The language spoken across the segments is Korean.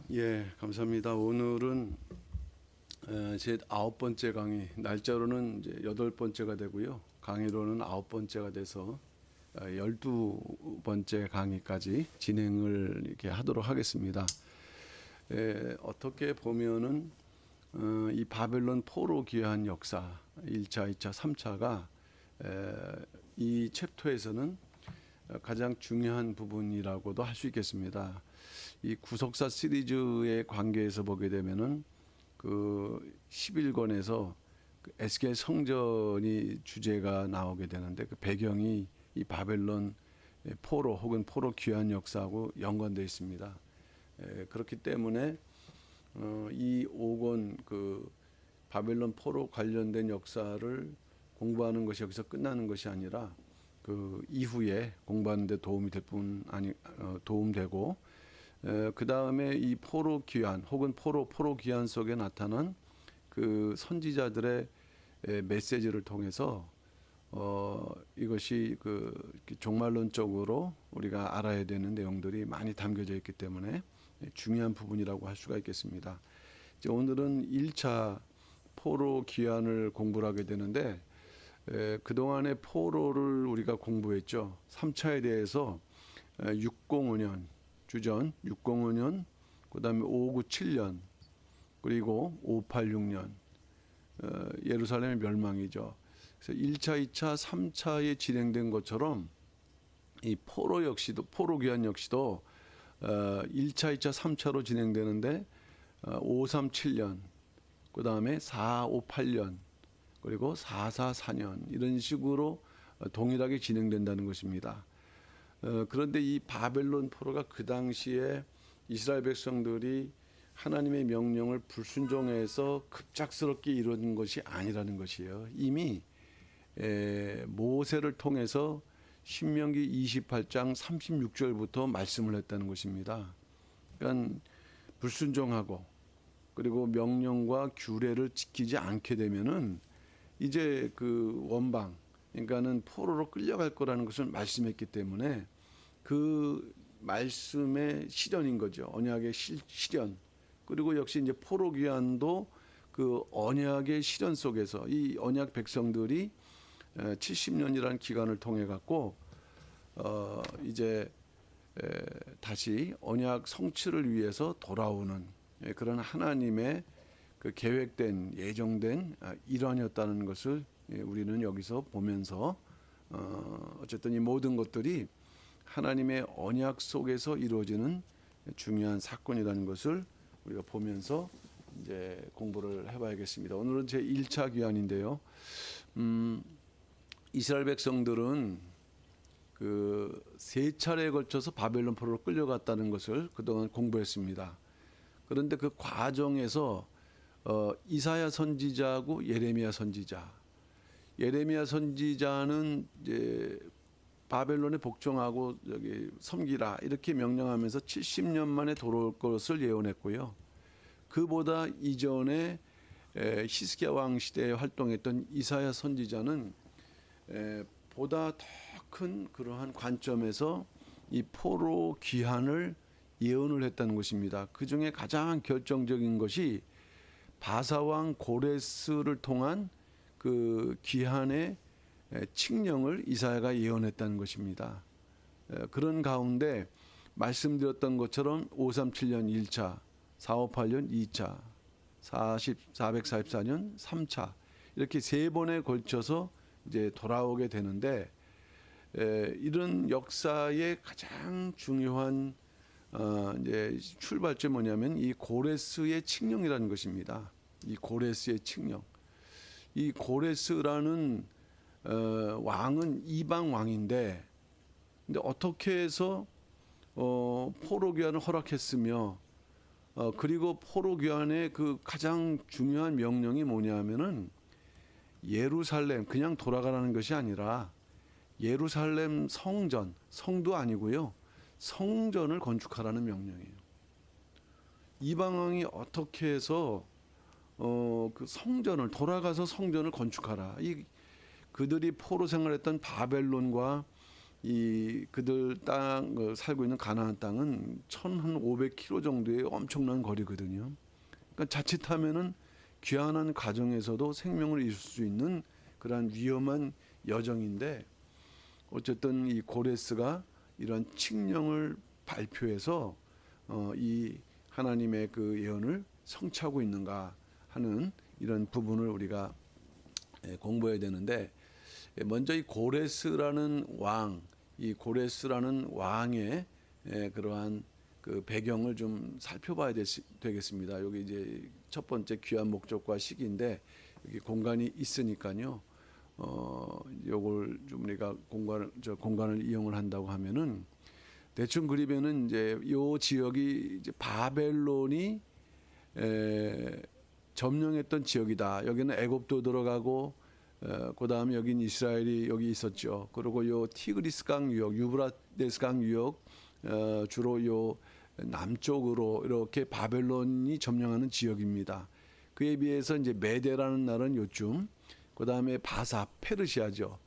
예, 감사합니다. 오늘은 제 9번째 강의, 날짜로는 이제 8번째가 되고요. 강의로는 9번째가 돼서 12번째 강의까지 진행을 이렇게 하도록 하겠습니다. 어떻게 보면은 이 바벨론 포로 귀환 역사 1차, 2차, 3차가 이 챕터에서는 가장 중요한 부분이라고도 할 수 있겠습니다. 이 구속사 시리즈의 관계에서 보게 되면은 그 11권에서 그 에스겔 성전이 주제가 나오게 되는데 그 배경이 이 바벨론 포로 혹은 포로 귀환 역사하고 연관되어 있습니다. 그렇기 때문에 이 5권 그 바벨론 포로 관련된 역사를 공부하는 것이 여기서 끝나는 것이 아니라 그 이후에 공부하는 데 도움이 될 뿐 아니 도움되고 그 다음에 이 포로 귀환 혹은 포로 귀환 속에 나타난 그 선지자들의 메시지를 통해서 이것이 그 종말론적으로 우리가 알아야 되는 내용들이 많이 담겨져 있기 때문에 중요한 부분이라고 할 수가 있겠습니다. 이제 오늘은 1차 포로 귀환을 공부를 하게 되는데 그동안의 포로를 우리가 공부했죠. 3차에 대해서 605년 주전 605년, 그다음에 597년, 그리고 586년 예루살렘의 멸망이죠. 그래서 1차, 2차, 3차에 진행된 것처럼 이 포로 귀환 역시도 1차, 2차, 3차로 진행되는데 537년, 그다음에 458년, 그리고 444년 이런 식으로 동일하게 진행된다는 것입니다. 그런데 이 바벨론 포로가 그 당시에 이스라엘 백성들이 하나님의 명령을 불순종해서 급작스럽게 이루어진 것이 아니라는 것이에요. 이미 모세를 통해서 신명기 28장 36절부터 말씀을 했다는 것입니다. 그러니까 불순종하고 그리고 명령과 규례를 지키지 않게 되면은 이제 그 원방 그러니까는 포로로 끌려갈 거라는 것을 말씀했기 때문에 그 말씀의 실현인 거죠. 언약의 실현. 그리고 역시 이제 포로 귀환도 그 언약의 실현 속에서 이 언약 백성들이 70년이라는 기간을 통해 갖고 이제 다시 언약 성취를 위해서 돌아오는 그런 하나님의 그 계획된 예정된 일환이었다는 것을 우리는 여기서 보면서 어쨌든 이 모든 것들이 하나님의 언약 속에서 이루어지는 중요한 사건이라는 것을 우리가 보면서 이제 공부를 해봐야겠습니다. 오늘은 제 1차 귀환인데요. 이스라엘 백성들은 그 세 차례에 걸쳐서 바벨론 포로로 끌려갔다는 것을 그동안 공부했습니다. 그런데 그 과정에서 이사야 선지자하고 예레미야 선지자는 이제 바벨론에 복종하고 여기 섬기라 이렇게 명령하면서 70년 만에 돌아올 것을 예언했고요. 그보다 이전에 히스기야 왕 시대에 활동했던 이사야 선지자는 보다 더 큰 그러한 관점에서 이 포로 귀환을 예언을 했다는 것입니다. 그 중에 가장 결정적인 것이 바사왕 고레스를 통한 그 귀환의 칙령을 이사야가 예언했다는 것입니다. 그런 가운데 말씀드렸던 것처럼 537년 1차, 458년 2차, 444년 3차 이렇게 세 번에 걸쳐서 이제 돌아오게 되는데 이런 역사의 가장 중요한 이제 출발점이 뭐냐면 이 고레스의 칙령이라는 것입니다. 이 고레스의 칙령. 이 고레스라는 왕은 이방 왕인데, 근데 어떻게 해서 포로 귀환을 허락했으며, 그리고 포로 귀환의 그 가장 중요한 명령이 뭐냐면은 예루살렘 그냥 돌아가라는 것이 아니라 예루살렘 성도 아니고요, 성전을 건축하라는 명령이에요. 이방 왕이 어떻게 해서 그 성전을 돌아가서 성전을 건축하라. 그들이 포로 생활했던 바벨론과 그들 땅 살고 있는 가나안 땅은 1,500km 정도의 엄청난 거리거든요. 그러니까 자칫하면은 귀환한 과정에서도 생명을 잃을 수 있는 그러한 위험한 여정인데, 어쨌든 이 고레스가 이런 칙령을 발표해서 이 하나님의 그 예언을 성취하고 있는가 하는 이런 부분을 우리가 공부해야 되는데, 먼저 이 고레스라는 이 고레스라는 왕의 그러한 그 배경을 좀 살펴봐야 되겠습니다. 여기 이제 첫 번째 귀한 목적과 시기인데, 여기 공간이 있으니까요. 요걸 좀 우리가 공간을 이용을 한다고 하면은, 대충 그리면은 이제 요 지역이 이제 바벨론이 점령했던 지역이다. 여기는 애굽도 들어가고, 그다음에 여긴 이스라엘이 여기 있었죠. 그리고 요 티그리스 강 유역, 유브라데스 강 유역, 주로 요 남쪽으로 이렇게 바벨론이 점령하는 지역입니다. 그에 비해서 이제 메데라는 나라는 요쯤, 그다음에 바사, 페르시아죠.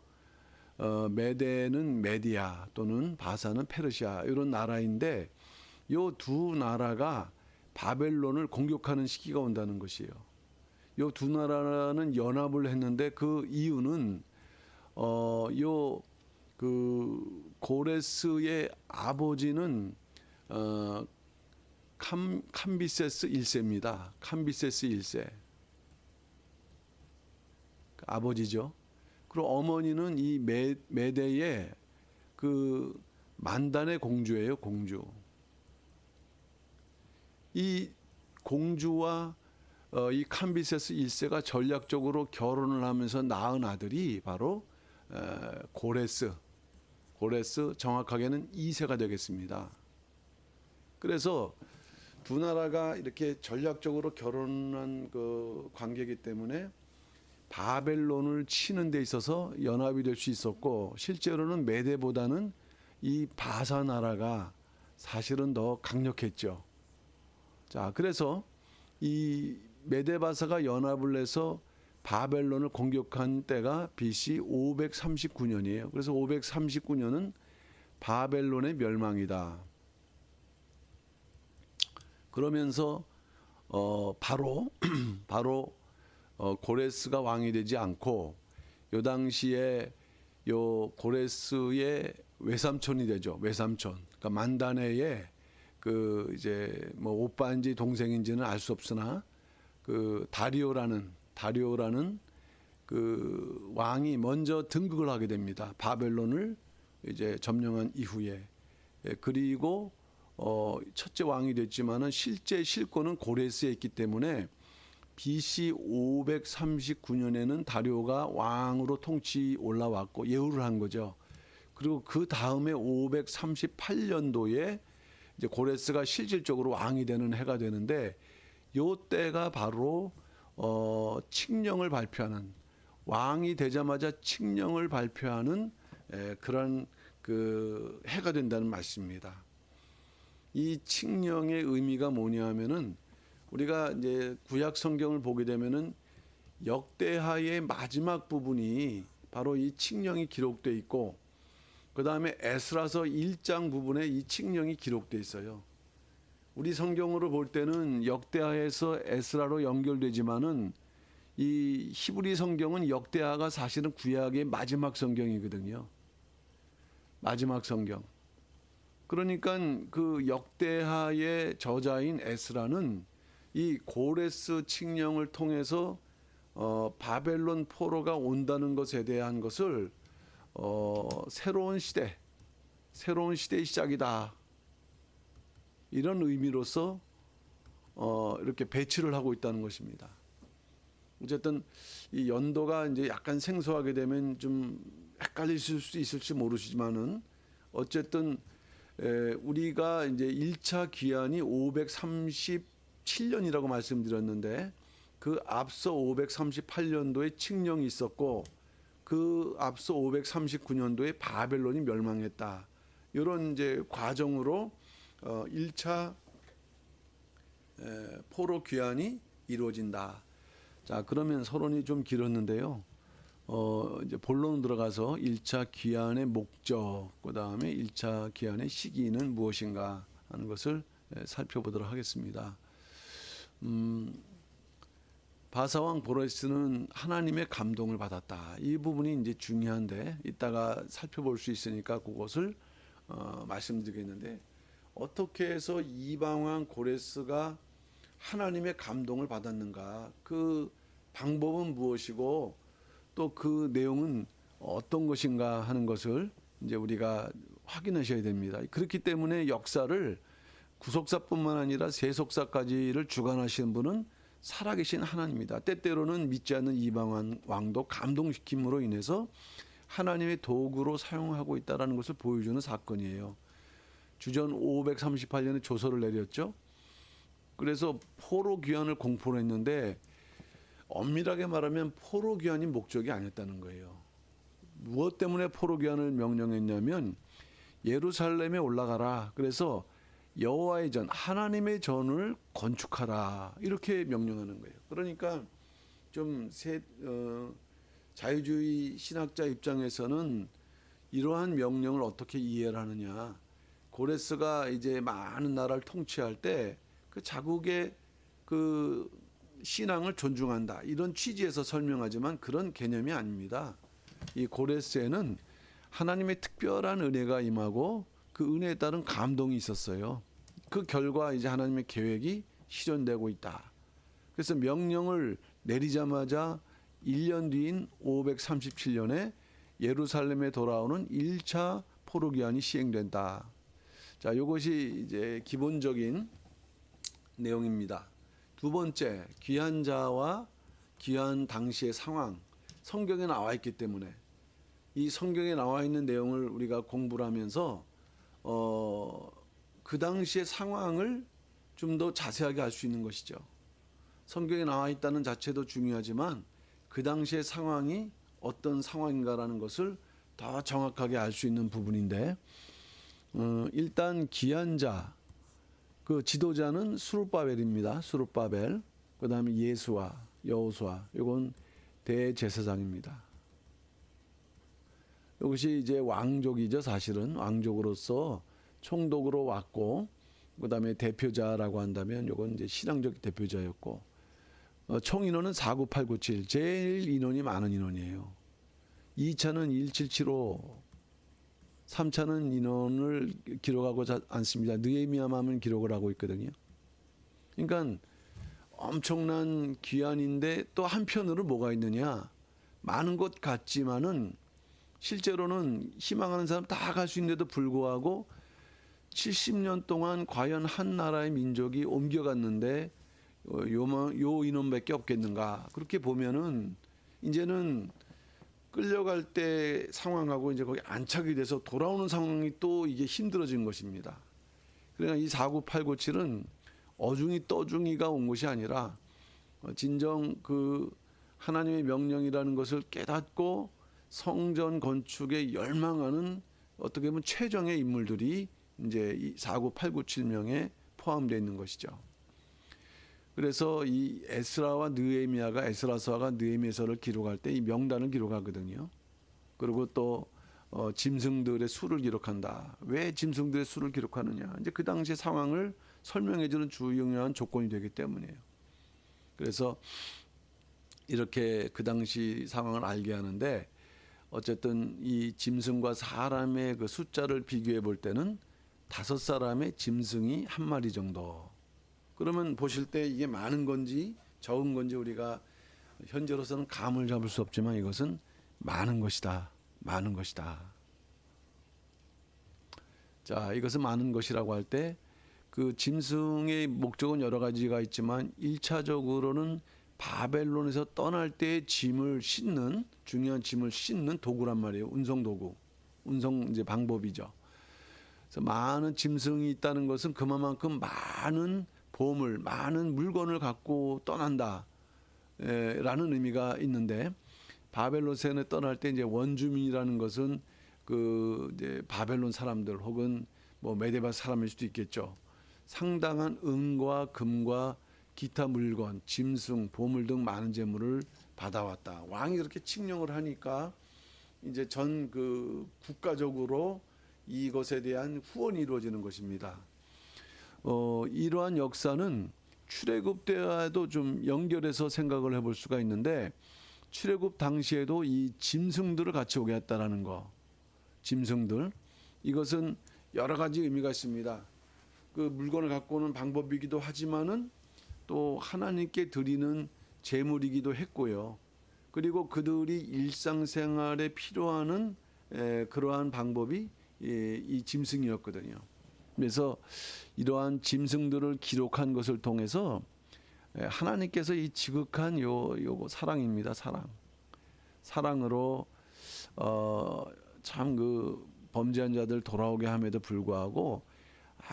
메데는 메디아 또는 바사는 페르시아, 이런 나라인데, 요 두 나라가 바벨론을 공격하는 시기가 온다는 것이에요. 요 두 나라는 연합을 했는데, 그 이유는 요 그 고레스의 아버지는 캄비세스 1세입니다. 캄비세스 1세. 아버지죠. 그리고 어머니는 이 메대의 그 만단의 공주예요, 공주. 이 공주와 이 캄비세스 1세가 전략적으로 결혼을 하면서 낳은 아들이 바로 고레스 정확하게는 2세가 되겠습니다. 그래서 두 나라가 이렇게 전략적으로 결혼한 그 관계이기 때문에 바벨론을 치는 데 있어서 연합이 될 수 있었고, 실제로는 메대보다는 이 바사 나라가 사실은 더 강력했죠. 자, 그래서 이 메데바사가 연합을 해서 바벨론을 공격한 때가 BC 539년이에요. 그래서 539년은 바벨론의 멸망이다. 그러면서 바로 고레스가 왕이 되지 않고, 요 당시에 요 고레스의 외삼촌이 되죠. 외삼촌. 그러니까 만다네의 그 이제 뭐 오빠인지 동생인지는 알 수 없으나, 그 다리오라는 그 왕이 먼저 등극을 하게 됩니다. 바벨론을 이제 점령한 이후에. 그리고 첫째 왕이 됐지만은 실제 실권은 고레스에 있기 때문에 BC 539년에는 다리오가 왕으로 통치 올라왔고 예우를 한 거죠. 그리고 그 다음에 538년도에 이제 고레스가 실질적으로 왕이 되는 해가 되는데, 요 때가 바로 칙령을 발표하는, 왕이 되자마자 칙령을 발표하는 그런 그 해가 된다는 말씀입니다. 이 칙령의 의미가 뭐냐면은, 우리가 이제 구약 성경을 보게 되면은 역대하의 마지막 부분이 바로 이 칙령이 기록돼 있고, 그 다음에 에스라서 1장 부분에 이 칙령이 기록돼 있어요. 우리 성경으로 볼 때는 역대하에서 에스라로 연결되지만은, 이 히브리 성경은 역대하가 사실은 구약의 마지막 성경이거든요. 마지막 성경. 그러니까 그 역대하의 저자인 에스라는 이 고레스 칙령을 통해서 바벨론 포로가 온다는 것에 대한 것을 새로운 시대의 시작이다, 이런 의미로서 이렇게 배치를 하고 있다는 것입니다. 어쨌든 이 연도가 이제 약간 생소하게 되면 좀 헷갈리실 수 있을지 모르시지만은, 어쨌든 우리가 이제 1차 기한이 537년이라고 말씀드렸는데, 그 앞서 538년도에 칙령이 있었고, 그 앞서 539년도에 바벨론이 멸망했다. 이런 이제 과정으로 1차 포로 귀환이 이루어진다. 자, 그러면 서론이 좀 길었는데요. 이제 본론 들어가서 1차 귀환의 목적, 그다음에 1차 귀환의 시기는 무엇인가 하는 것을 살펴보도록 하겠습니다. 바사왕 고레스는 하나님의 감동을 받았다. 이 부분이 이제 중요한데 이따가 살펴볼 수 있으니까 그것을 말씀드리겠는데, 어떻게 해서 이방왕 고레스가 하나님의 감동을 받았는가, 그 방법은 무엇이고 또 그 내용은 어떤 것인가 하는 것을 이제 우리가 확인하셔야 됩니다. 그렇기 때문에 역사를 구속사뿐만 아니라 세속사까지를 주관하시는 분은 살아계신 하나님입니다. 때때로는 믿지 않는 이방 왕도 감동시킴으로 인해서 하나님의 도구로 사용하고 있다는 것을 보여주는 사건이에요. 주전 538년에 조서를 내렸죠. 그래서 포로 귀환을 공포를 했는데, 엄밀하게 말하면 포로 귀환이 목적이 아니었다는 거예요. 무엇 때문에 포로 귀환을 명령했냐면 예루살렘에 올라가라. 그래서 여호와의 전, 하나님의 전을 건축하라, 이렇게 명령하는 거예요. 그러니까 좀 자유주의 신학자 입장에서는 이러한 명령을 어떻게 이해를 하느냐. 고레스가 이제 많은 나라를 통치할 때 그 자국의 그 신앙을 존중한다, 이런 취지에서 설명하지만 그런 개념이 아닙니다. 이 고레스에는 하나님의 특별한 은혜가 임하고 그 은혜에 따른 감동이 있었어요. 그 결과 이제 하나님의 계획이 실현되고 있다. 그래서 명령을 내리자마자 1년 뒤인 537년에 예루살렘에 돌아오는 1차 포로 귀환이 시행된다. 자, 이것이 이제 기본적인 내용입니다. 두 번째, 귀환자와 귀환 당시의 상황, 성경에 나와 있기 때문에 이 성경에 나와 있는 내용을 우리가 공부를 하면서 그 당시의 상황을 좀 더 자세하게 알 수 있는 것이죠. 성경에 나와 있다는 자체도 중요하지만 그 당시의 상황이 어떤 상황인가라는 것을 더 정확하게 알 수 있는 부분인데, 일단 귀환자, 그 지도자는 수룹바벨입니다. 수룹바벨. 그다음에 예수와 여호수아, 이건 대제사장입니다. 이것이 이제 왕족이죠. 사실은 왕족으로서 총독으로 왔고, 그다음에 대표자라고 한다면 이건 이제 신앙적 대표자였고, 총 인원은 49897, 제일 인원이 많은 인원이에요. 2차는 1775, 3차는 인원을 기록하고 않습니다. 느헤미야만 기록을 하고 있거든요. 그러니까 엄청난 귀환인데 또 한편으로 뭐가 있느냐, 많은 것 같지만은 실제로는 희망하는 사람 다 갈 수 있는데도 불구하고 70년 동안 과연 한 나라의 민족이 옮겨갔는데 요 인원밖에 없겠는가. 그렇게 보면은 이제는 끌려갈 때 상황하고 이제 거기 안착이 돼서 돌아오는 상황이 또 이게 힘들어진 것입니다. 그러니까 이 49897은 어중이 떠중이가 온 것이 아니라 진정 그 하나님의 명령이라는 것을 깨닫고 성전 건축에 열망하는 어떻게 보면 최정의 인물들이 이제 이 49897명에 포함되어 있는 것이죠. 그래서 이 에스라와 느헤미야가, 에스라서가 느헤미야서를 기록할 때 이 명단을 기록하거든요. 그리고 또 짐승들의 수를 기록한다. 왜 짐승들의 수를 기록하느냐? 이제 그 당시의 상황을 설명해주는 중요한 조건이 되기 때문이에요. 그래서 이렇게 그 당시 상황을 알게 하는데, 어쨌든 이 짐승과 사람의 그 숫자를 비교해 볼 때는 5사람의 짐승이 한 마리 정도. 그러면 보실 때 이게 많은 건지 적은 건지 우리가 현재로서는 감을 잡을 수 없지만 이것은 많은 것이다. 많은 것이다. 자, 이것은 많은 것이라고 할 때 그 짐승의 목적은 여러 가지가 있지만 1차적으로는 바벨론에서 떠날 때 짐을 싣는, 중요한 짐을 싣는 도구란 말이에요. 운송 도구. 운송 이제 방법이죠. 그래서 많은 짐승이 있다는 것은 그만큼 많은 보물, 많은 물건을 갖고 떠난다 라는 의미가 있는데, 바벨론에 떠날 때 이제 원주민이라는 것은 그 이제 바벨론 사람들 혹은 뭐 메데바 사람일 수도 있겠죠. 상당한 은과 금과 기타 물건, 짐승, 보물 등 많은 재물을 받아왔다. 왕이 그렇게 칙령을 하니까 이제 전 그 국가적으로 이것에 대한 후원이 이루어지는 것입니다. 이러한 역사는 출애굽 때와도 좀 연결해서 생각을 해볼 수가 있는데, 출애굽 당시에도 이 짐승들을 같이 오게 했다라는 거. 짐승들, 이것은 여러 가지 의미가 있습니다. 그 물건을 갖고 오는 방법이기도 하지만은 또 하나님께 드리는 제물이기도 했고요. 그리고 그들이 일상생활에 필요한 그러한 방법이 이 짐승이었거든요. 그래서 이러한 짐승들을 기록한 것을 통해서 하나님께서 이 지극한 요 사랑입니다. 사랑으로 참 그 범죄한 자들 돌아오게 함에도 불구하고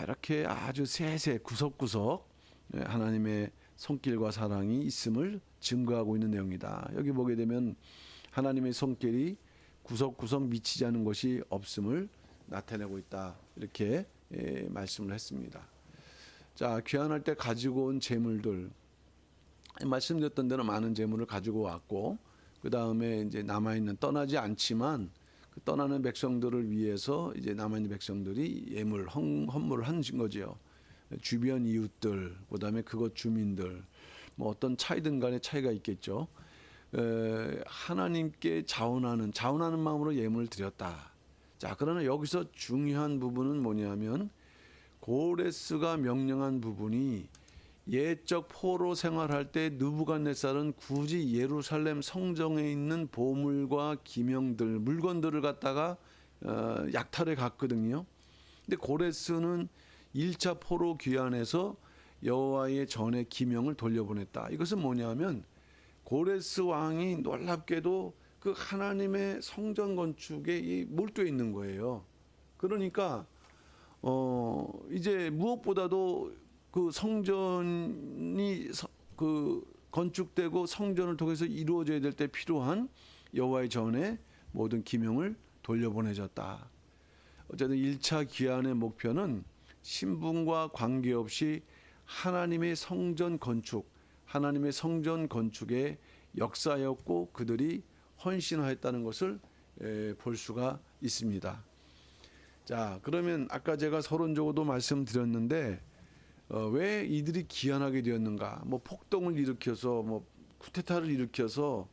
이렇게 아주 세세 구석구석 하나님의 손길과 사랑이 있음을 증거하고 있는 내용이다. 여기 보게 되면 하나님의 손길이 구석구석 미치지 않은 것이 없음을 나타내고 있다. 이렇게 말씀을 했습니다. 자, 귀환할 때 가지고 온 재물들, 말씀드렸던 대로 많은 재물을 가지고 왔고, 그 다음에 이제 남아 있는, 떠나지 않지만 그 떠나는 백성들을 위해서 이제 남아 있는 백성들이 예물, 헌물을 한 거지요. 주변 이웃들, 그 다음에 그곳 주민들, 뭐 어떤 차이든 간에 차이가 있겠죠. 하나님께 자원하는 마음으로 예물을 드렸다. 자, 그러나 여기서 중요한 부분은 뭐냐면, 고레스가 명령한 부분이 예적 포로 생활할 때 느부갓네살은 굳이 예루살렘 성정에 있는 보물과 기명들, 물건들을 갖다가 약탈해 갔거든요. 근데 고레스는 1차 포로 귀환에서 여호와의 전에 기명을 돌려보냈다. 이것은 뭐냐면, 고레스 왕이 놀랍게도 그 하나님의 성전 건축에 몰두해 있는 거예요. 그러니까 이제 무엇보다도 그 성전이 그 건축되고 성전을 통해서 이루어져야 될 때 필요한 여호와의 전에 모든 기명을 돌려보내졌다. 어쨌든 1차 귀환의 목표는 신분과 관계없이 하나님의 성전 건축의 역사였고, 그들이 헌신하였다는 것을 볼 수가 있습니다. 자, 그러면 아까 제가 서론적으로도 말씀드렸는데, 왜 이들이 귀환하게 되었는가? 뭐 폭동을 일으켜서, 뭐 쿠데타를 일으켜서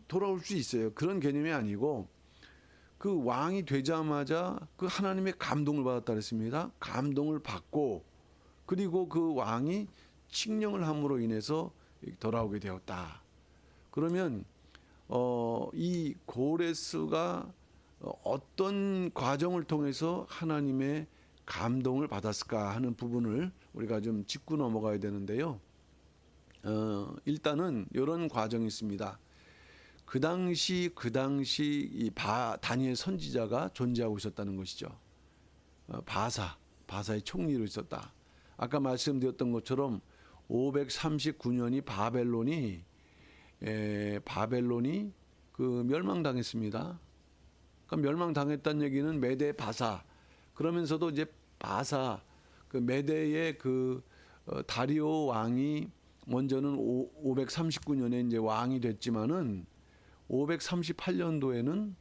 돌아올 수 있어요. 그런 개념이 아니고, 그 왕이 되자마자 그 하나님의 감동을 받았다 그랬습니다. 감동을 받고, 그리고 그 왕이 칙령을 함으로 인해서 돌아오게 되었다. 그러면 이 고레스가 어떤 과정을 통해서 하나님의 감동을 받았을까 하는 부분을 우리가 좀 짚고 넘어가야 되는데요. 일단은 이런 과정이 있습니다. 그 당시 이 다니엘 선지자가 존재하고 있었다는 것이죠. 바사의 총리로 있었다. 아까 말씀드렸던 것처럼 539년이 바벨론이 그 멸망당했습니다. 그러니까 멸망당했다는 얘기는 메대 바사. 그러면서도 이제 바사 그 메대의 그 다리오 왕이 먼저는 539년에 이제 왕이 됐지만은 538년도에는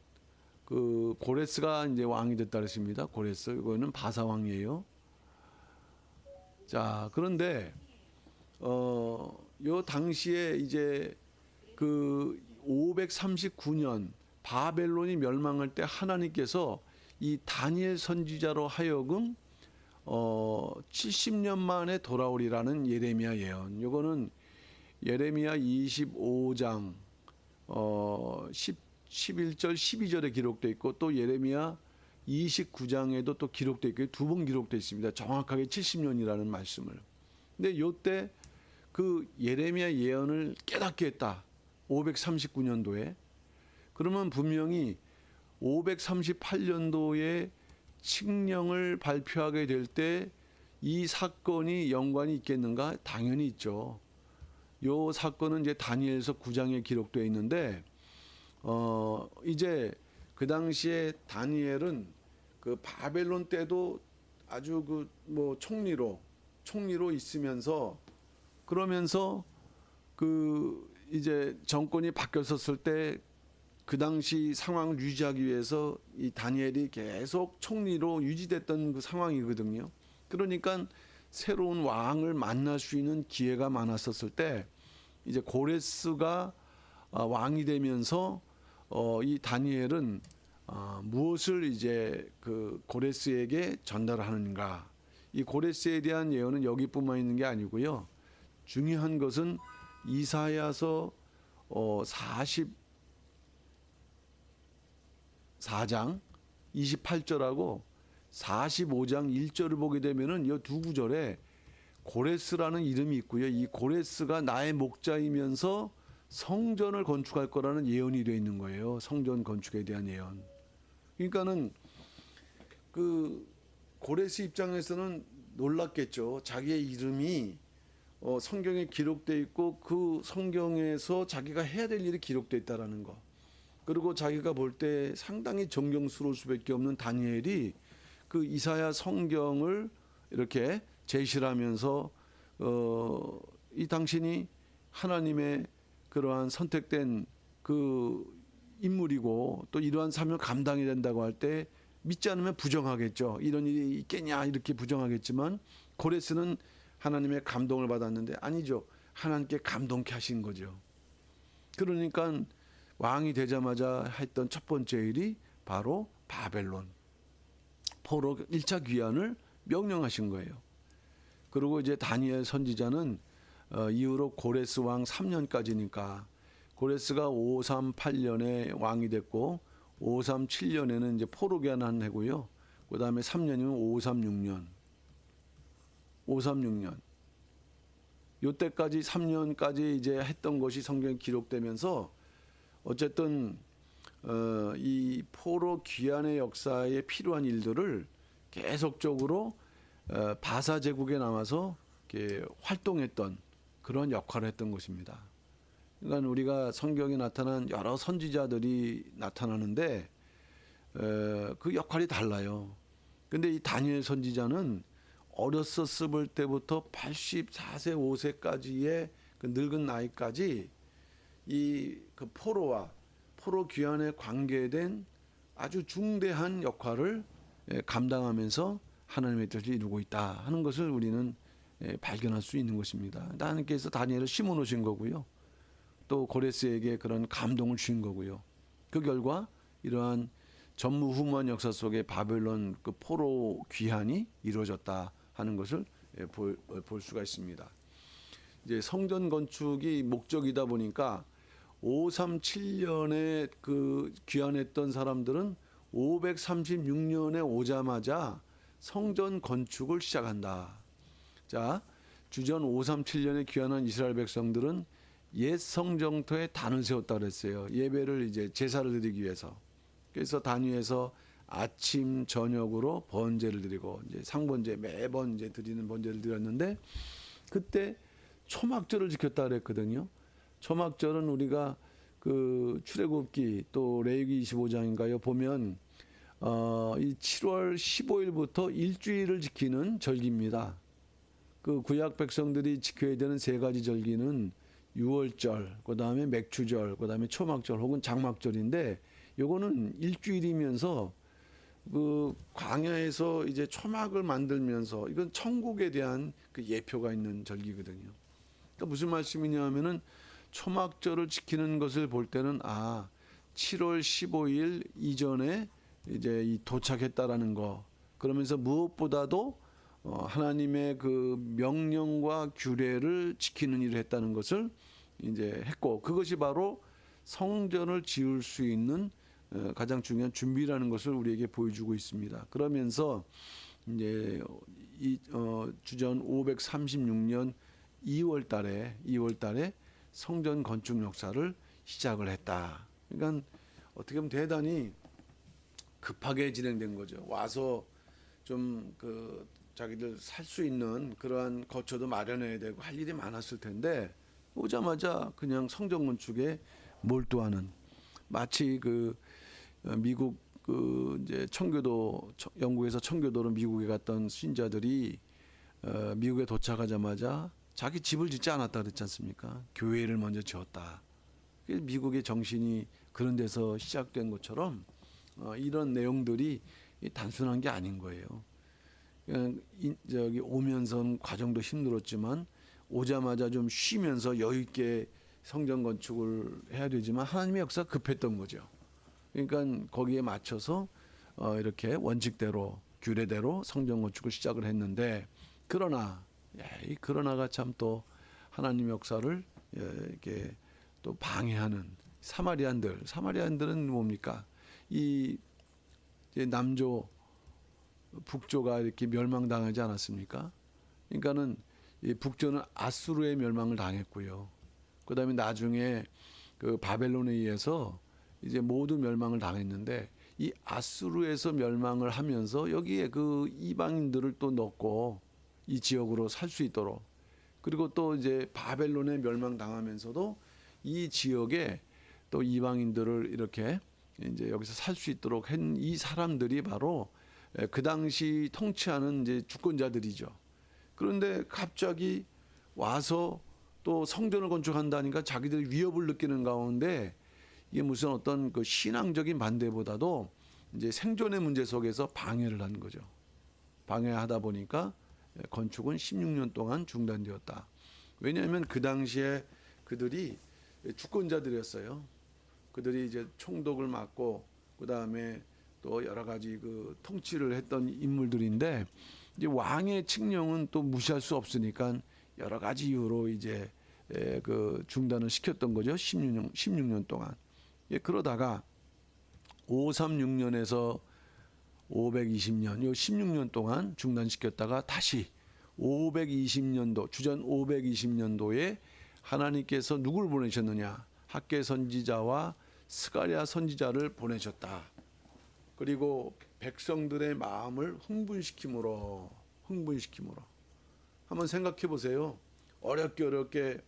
그 고레스가 이제 왕이 됐다 그랬습니다. 고레스, 이거는 바사 왕이에요. 자, 그런데 요 당시에 이제 그 539년 바벨론이 멸망할 때 하나님께서 이 다니엘 선지자로 하여금 70년 만에 돌아오리라는 예레미야 예언. 요거는 예레미야 25장 11절 12절에 기록되어 있고, 또 예레미야 29장에도 또 기록되어 있고, 두 번 기록되어 있습니다. 정확하게 70년이라는 말씀을. 근데 요때 그 예레미야 예언을 깨닫게 했다. 539년도에. 그러면 분명히 538년도에 칙령을 발표하게 될 때 이 사건이 연관이 있겠는가? 당연히 있죠. 요 사건은 이제 다니엘서 9장에 기록되어 있는데, 이제 그 당시에 다니엘은 그 바벨론 때도 아주 그 뭐 총리로 있으면서 그러면서 그 이제 정권이 바뀌었었을 때 그 당시 상황을 유지하기 위해서 이 다니엘이 계속 총리로 유지됐던 그 상황이거든요. 그러니까 새로운 왕을 만날 수 있는 기회가 많았었을 때 이제 고레스가 왕이 되면서 이 다니엘은 무엇을 이제 그 고레스에게 전달하는가. 이 고레스에 대한 예언은 여기뿐만 있는 게 아니고요. 중요한 것은 이사야서 44장 28절하고 45장 1절을 보게 되면은 이 두 구절에 고레스라는 이름이 있고요. 이 고레스가 나의 목자이면서 성전을 건축할 거라는 예언이 되어 있는 거예요. 성전 건축에 대한 예언. 그러니까는 그 고레스 입장에서는 놀랐겠죠. 자기의 이름이 성경에 기록되어 있고 그 성경에서 자기가 해야 될 일이 기록되어 있다라는 거. 그리고 자기가 볼 때 상당히 존경스러울 수밖에 없는 다니엘이 그 이사야 성경을 이렇게 제시를 하면서 이 당신이 하나님의 그러한 선택된 그 인물이고 또 이러한 사명을 감당해야 된다고 할 때 믿지 않으면 부정하겠죠. 이런 일이 있겠냐 이렇게 부정하겠지만 고레스는 하나님의 감동을 받았는데 아니죠. 하나님께 감동케 하신 거죠. 그러니까 왕이 되자마자 했던 첫 번째 일이 바로 바벨론 포로 1차 귀환을 명령하신 거예요. 그리고 이제 다니엘 선지자는 이후로 고레스 왕 3년까지니까 고레스가 538년에 왕이 됐고 537년에는 이제 포로 귀환한 해고요. 그다음에 3년이면 536년. 요때까지 3년까지 이제 했던 것이 성경에 기록되면서 어쨌든 이 포로 귀환의 역사에 필요한 일들을 계속적으로 바사 제국에 남아서 이렇게 활동했던 그런 역할을 했던 것입니다. 그러니까 우리가 성경에 나타난 여러 선지자들이 나타나는데 그 역할이 달라요. 근데 이 다니엘 선지자는 어렸었을 때부터 84세, 5세까지의 그 늙은 나이까지 이 그 포로 귀환에 관계된 아주 중대한 역할을 감당하면서 하나님의 뜻을 이루고 있다 하는 것을 우리는 발견할 수 있는 것입니다. 하나님께서 다니엘을 심어 놓으신 거고요. 또 고레스에게 그런 감동을 주신 거고요. 그 결과 이러한 전무후무한 역사 속에 바벨론 그 포로 귀환이 이루어졌다 하는 것을 볼 수가 있습니다. 이제 성전 건축이 목적이다 보니까 537년에 그 귀환했던 사람들은 536년에 오자마자 성전 건축을 시작한다. 자, 주전 537년에 귀환한 이스라엘 백성들은 옛 성정터에 단을 세웠다 그랬어요. 예배를 이제 제사를 드리기 위해서. 그래서 단 위에서 아침 저녁으로 번제를 드리고 이제 상번제 매번 이제 드리는 번제를 드렸는데 그때 초막절을 지켰다 그랬거든요. 초막절은 우리가 그 출애굽기 또 레위기 25장인가요 보면 이 7월 15일부터 일주일을 지키는 절기입니다. 그 구약 백성들이 지켜야 되는 세 가지 절기는 유월절, 그다음에 맥추절, 그다음에 초막절 혹은 장막절인데 요거는 일주일이면서 그 광야에서 이제 초막을 만들면서 이건 천국에 대한 그 예표가 있는 절기거든요. 그러니까 무슨 말씀이냐 하면은 초막절을 지키는 것을 볼 때는 7월 15일 이전에 이제 이 도착했다라는 거. 그러면서 무엇보다도 하나님의 그 명령과 규례를 지키는 일을 했다는 것을 이제 했고 그것이 바로 성전을 지을 수 있는 가장 중요한 준비라는 것을 우리에게 보여주고 있습니다. 그러면서 이제 주전 536년 2월 달에 성전 건축 역사를 시작을 했다. 그러니까 어떻게 보면 대단히 급하게 진행된 거죠. 와서 좀 그 자기들 살 수 있는 그러한 거처도 마련해야 되고 할 일이 많았을 텐데 오자마자 그냥 성전 건축에 몰두하는 마치 그 미국 그 이제 청교도 영국에서 청교도로 미국에 갔던 신자들이 미국에 도착하자마자 자기 집을 짓지 않았다 그랬지 않습니까? 교회를 먼저 지었다. 미국의 정신이 그런 데서 시작된 것처럼 이런 내용들이 단순한 게 아닌 거예요. 그냥 저기 오면서 과정도 힘들었지만 오자마자 좀 쉬면서 여유 있게 성전 건축을 해야 되지만 하나님의 역사가 급했던 거죠. 그러니까 거기에 맞춰서 이렇게 원칙대로 규례대로 성전 건축을 시작을 했는데 그러나 이 그러나가 참 또 하나님의 역사를 이렇게 또 방해하는 사마리안들은 뭡니까? 이 남조 북조가 이렇게 멸망당하지 않았습니까? 그러니까는 이 북조는 아수르의 멸망을 당했고요. 그다음에 나중에 그 바벨론에 의해서 이제 모두 멸망을 당했는데 이 아수르에서 멸망을 하면서 여기에 그 이방인들을 또 넣고 이 지역으로 살 수 있도록 그리고 또 이제 바벨론에 멸망당하면서도 이 지역에 또 이방인들을 이렇게 이제 여기서 살 수 있도록 한 이 사람들이 바로 그 당시 통치하는 이제 주권자들이죠. 그런데 갑자기 와서 또 성전을 건축한다니까 자기들이 위협을 느끼는 가운데 이게 무슨 어떤 그 신앙적인 반대보다도 이제 생존의 문제 속에서 방해를 한 거죠. 방해하다 보니까 건축은 16년 동안 중단되었다. 왜냐하면 그 당시에 그들이 주권자들이었어요. 그들이 이제 총독을 맡고 그 다음에 또 여러 가지 그 통치를 했던 인물들인데 이제 왕의 칙령은 또 무시할 수 없으니까 여러 가지 이유로 이제 그 중단을 시켰던 거죠. 16년 동안. 그러다가 536년에서 520년, 요 16년 동안 중단시켰다가 다시 520년도, 주전 520년도에 하나님께서 누굴 보내셨느냐? 학개 선지자와 스가랴 선지자를 보내셨다. 그리고 백성들의 마음을 흥분시킴으로 한번 생각해 보세요. 어렵게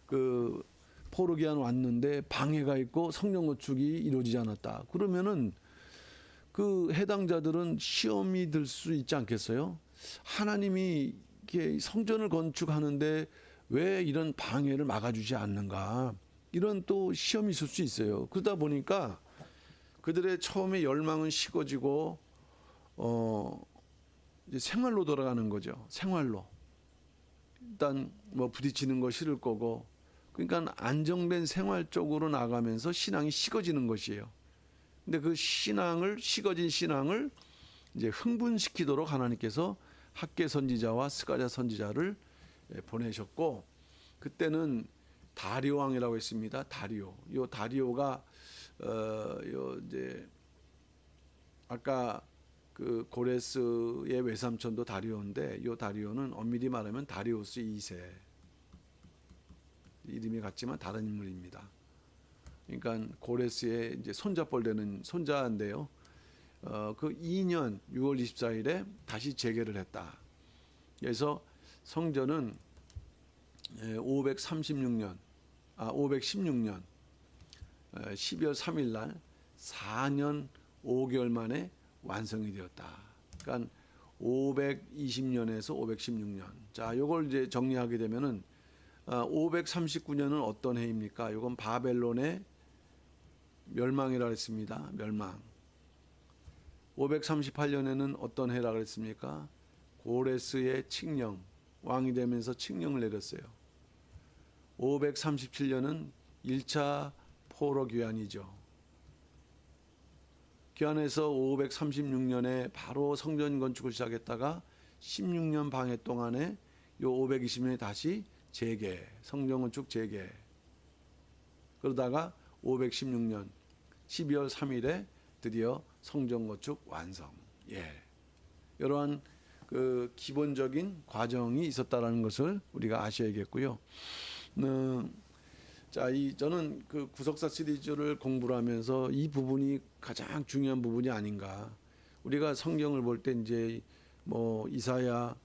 그 포르기안 왔는데 방해가 있고 성전 건축이 이루어지지 않았다. 그러면은 그 해당자들은 시험이 들 수 있지 않겠어요? 하나님이 이렇게 성전을 건축하는데 왜 이런 방해를 막아주지 않는가? 이런 또 시험이 있을 수 있어요. 그러다 보니까 그들의 처음에 열망은 식어지고 이제 생활로 돌아가는 거죠. 생활로. 일단 뭐 부딪히는 거 싫을 거고, 그러니까 안정된 생활 쪽으로 나가면서 신앙이 식어지는 것이에요. 근데 그 식어진 신앙을 이제 흥분시키도록 하나님께서 학개 선지자와 스가랴 선지자를 보내셨고, 그때는 다리오 왕이라고 했습니다. 다리오. 요 다리오가 요 이제 아까 그 고레스의 외삼촌도 다리오인데 요 다리오는 엄밀히 말하면 다리우스 2세. 이름이 같지만 다른 인물입니다. 그러니까 고레스의 이제 손자뻘 되는 손자인데요. 그 2년 6월 24일에 다시 재개를 했다. 그래서 성전은 516년 12월 3일 날 4년 5개월 만에 완성이 되었다. 그러니까 520년에서 516년. 자, 요걸 이제 정리하게 되면은 539년은 어떤 해입니까? 이건 바벨론의 멸망이라고 했습니다. 멸망. 538년에는 어떤 해라고 했습니까? 고레스의 칙령, 왕이 되면서 칙령을 내렸어요. 537년은 1차 포로 귀환이죠. 귀환해서 536년에 바로 성전 건축을 시작했다가 16년 방해 동안에 요 520년에 다시 재개, 성전 건축 재개. 그러다가 516년 12월 3일에 드디어 성전 건축 완성. 이러한 그 기본적인 과정이 있었다라는 것을 우리가 아셔야겠고요. 자, 저는 그 구속사 시리즈를 공부를 하면서 이 부분이 가장 중요한 부분이 아닌가. 우리가 성경을 볼 때 이제 뭐 이사야,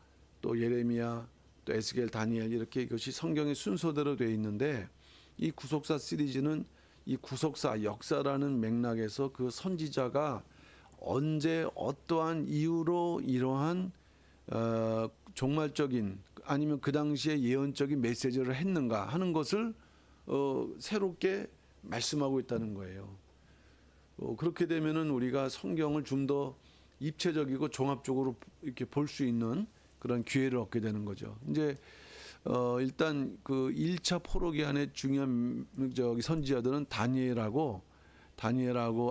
또 예레미야, 또 에스겔, 다니엘 이렇게 이것이 성경의 순서대로 되어 있는데 이 구속사 시리즈는 이 구속사 역사라는 맥락에서 그 선지자가 언제 어떠한 이유로 이러한 종말적인 아니면 그 당시에 예언적인 메시지를 했는가 하는 것을 새롭게 말씀하고 있다는 거예요. 그렇게 되면은 우리가 성경을 좀 더 입체적이고 종합적으로 이렇게 볼 수 있는 그런 기회를 얻게 되는 거죠. 이제 일단 그 1차 포로 기한의 중요한 선지자들은 다니엘하고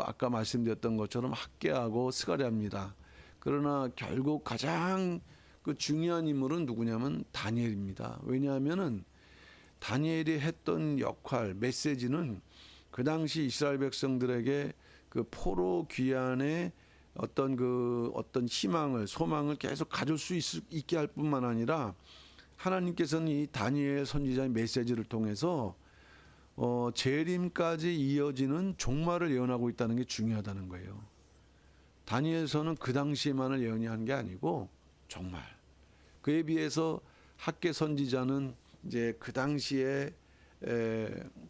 아까 말씀드렸던 것처럼 학개하고 스가랴입니다. 그러나 결국 가장 그 중요한 인물은 누구냐면 다니엘입니다. 왜냐하면은 다니엘이 했던 역할, 메시지는 그 당시 이스라엘 백성들에게 그 포로 귀환의 어떤 희망을, 소망을 계속 가질 수 있게 할 뿐만 아니라 하나님께서는 이 다니엘 선지자의 메시지를 통해서 재림까지 이어지는 종말을 예언하고 있다는 게 중요하다는 거예요. 다니엘서는 그 당시에만을 예언한 게 아니고 정말 그에 비해서 학개 선지자는 이제 그 당시에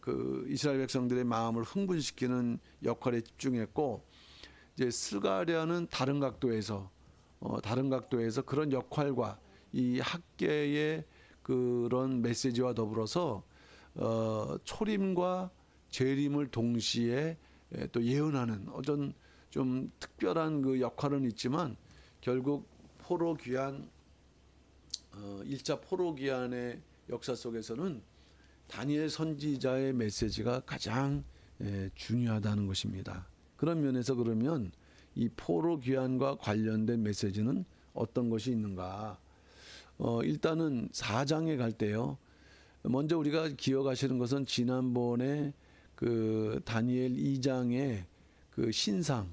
그 이스라엘 백성들의 마음을 흥분시키는 역할에 집중했고, 이제 스가랴는 다른 각도에서 그런 역할과 이 학개의 그런 메시지와 더불어서 초림과 재림을 동시에 또 예언하는 어떤 좀 특별한 그 역할은 있지만, 결국 포로 귀환 1차 포로 귀환의 역사 속에서는 다니엘 선지자의 메시지가 가장 중요하다는 것입니다. 그런 면에서 그러면 이 포로 귀환과 관련된 메시지는 어떤 것이 있는가? 일단은 4장에 갈 때요. 먼저 우리가 기억하시는 것은 지난번에 그 다니엘 2장의 그 신상,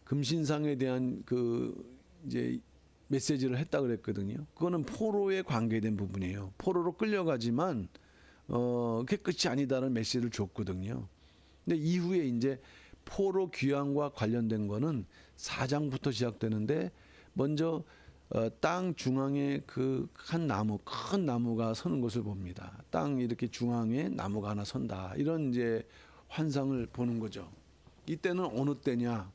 금신상에 대한 그 이제 메시지를 했다 그랬거든요. 그거는 포로에 관계된 부분이에요. 포로로 끌려가지만 그게 끝이 아니다라는 메시지를 줬거든요. 근데 이후에 이제 포로 귀환과 관련된 거는 4장부터 시작되는데, 먼저 땅 중앙에 그 한 나무, 큰 나무가 서는 것을 봅니다. 땅 이렇게 중앙에 나무가 하나 선다. 이런 이제 환상을 보는 거죠. 이때는 어느 때냐?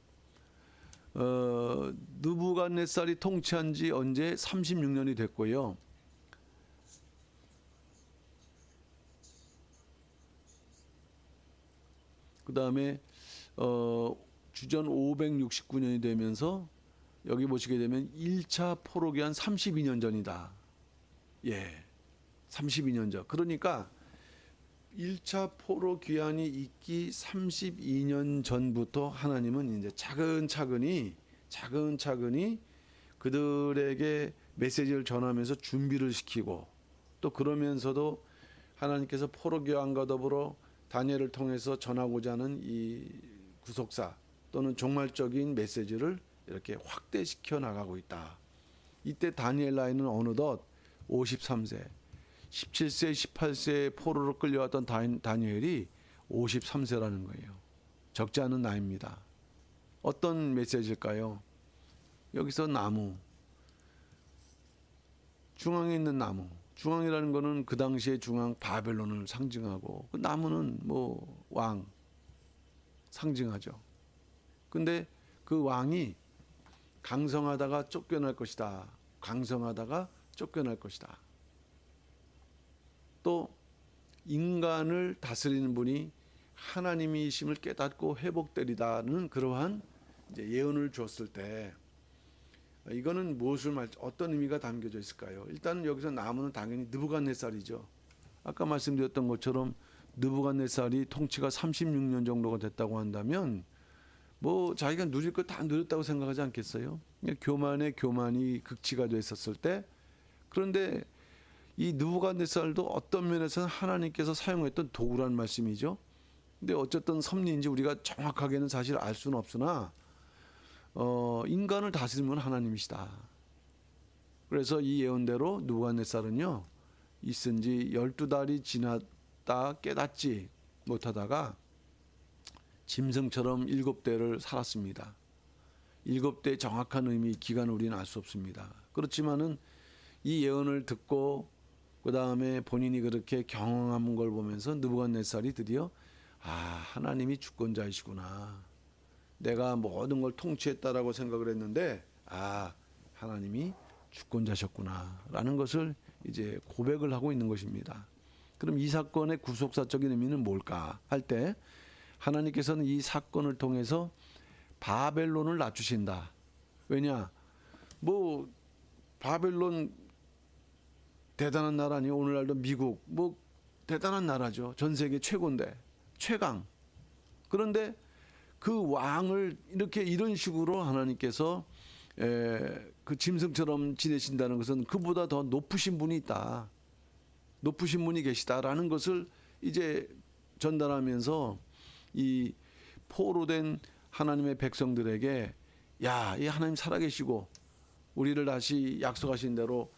느부갓네살이 통치한 지 언제 36년이 됐고요. 그 다음에 주전 569년이 되면서 여기 보시게 되면 1차 포로 기한 32년 전이다. 예, 32년 전. 그러니까 1차 포로 귀환이 있기 32년 전부터 하나님은 이제 차근차근히 그들에게 메시지를 전하면서 준비를 시키고, 또 그러면서도 하나님께서 포로 귀환과 더불어 다니엘을 통해서 전하고자 하는 이 구속사 또는 종말적인 메시지를 이렇게 확대시켜 나가고 있다. 이때 다니엘 나이는 어느덧 53세, 17세, 18세에 포로로 끌려왔던 다니엘이 53세라는 거예요. 적지 않은 나이입니다. 어떤 메시지일까요? 여기서 나무, 중앙에 있는 나무, 중앙이라는 것은 그 당시의 중앙 바벨론을 상징하고, 그 나무는 뭐 왕 상징하죠. 근데 그 왕이 강성하다가 쫓겨날 것이다. 강성하다가 쫓겨날 것이다. 또 인간을 다스리는 분이 하나님이심을 깨닫고 회복되리다는 그러한 이제 예언을 줬을 때, 이거는 어떤 의미가 담겨져 있을까요? 일단 여기서 나무는 당연히 느부갓네살이죠. 아까 말씀드렸던 것처럼 느부갓네살이 통치가 36년 정도가 됐다고 한다면 뭐 자기가 누릴 거 다 누렸다고 생각하지 않겠어요? 교만에 교만이 극치가 됐었을 때, 그런데 이 느부갓네살도 어떤 면에서는 하나님께서 사용했던 도구란 말씀이죠. 근데 어쨌든 섭리인지 우리가 정확하게는 사실 알 수는 없으나 인간을 다스리는 하나님이시다. 그래서 이 예언대로 느부갓네살은요, 있은 지 12달이 지났다 깨닫지 못하다가 짐승처럼 7대를 살았습니다. 7대의 정확한 의미, 기간을 우리는 알 수 없습니다. 그렇지만은 이 예언을 듣고 그 다음에 본인이 그렇게 경험한 걸 보면서 느부갓네살이 드디어 하나님이 주권자이시구나. 내가 모든 걸 통치했다라고 생각을 했는데 하나님이 주권자셨구나라는 것을 이제 고백을 하고 있는 것입니다. 그럼 이 사건의 구속사적인 의미는 뭘까 할 때 하나님께서는 이 사건을 통해서 바벨론을 낮추신다. 왜냐? 뭐 바벨론 대단한 나라 아니에요. 오늘날도 미국 뭐 대단한 나라죠. 전 세계 최고인데 최강. 그런데 그 왕을 이렇게 이런 식으로 하나님께서 그 짐승처럼 지내신다는 것은 그보다 더 높으신 분이 있다. 높으신 분이 계시다라는 것을 이제 전달하면서 이 포로된 하나님의 백성들에게 야, 이 하나님 살아계시고 우리를 다시 약속하신 대로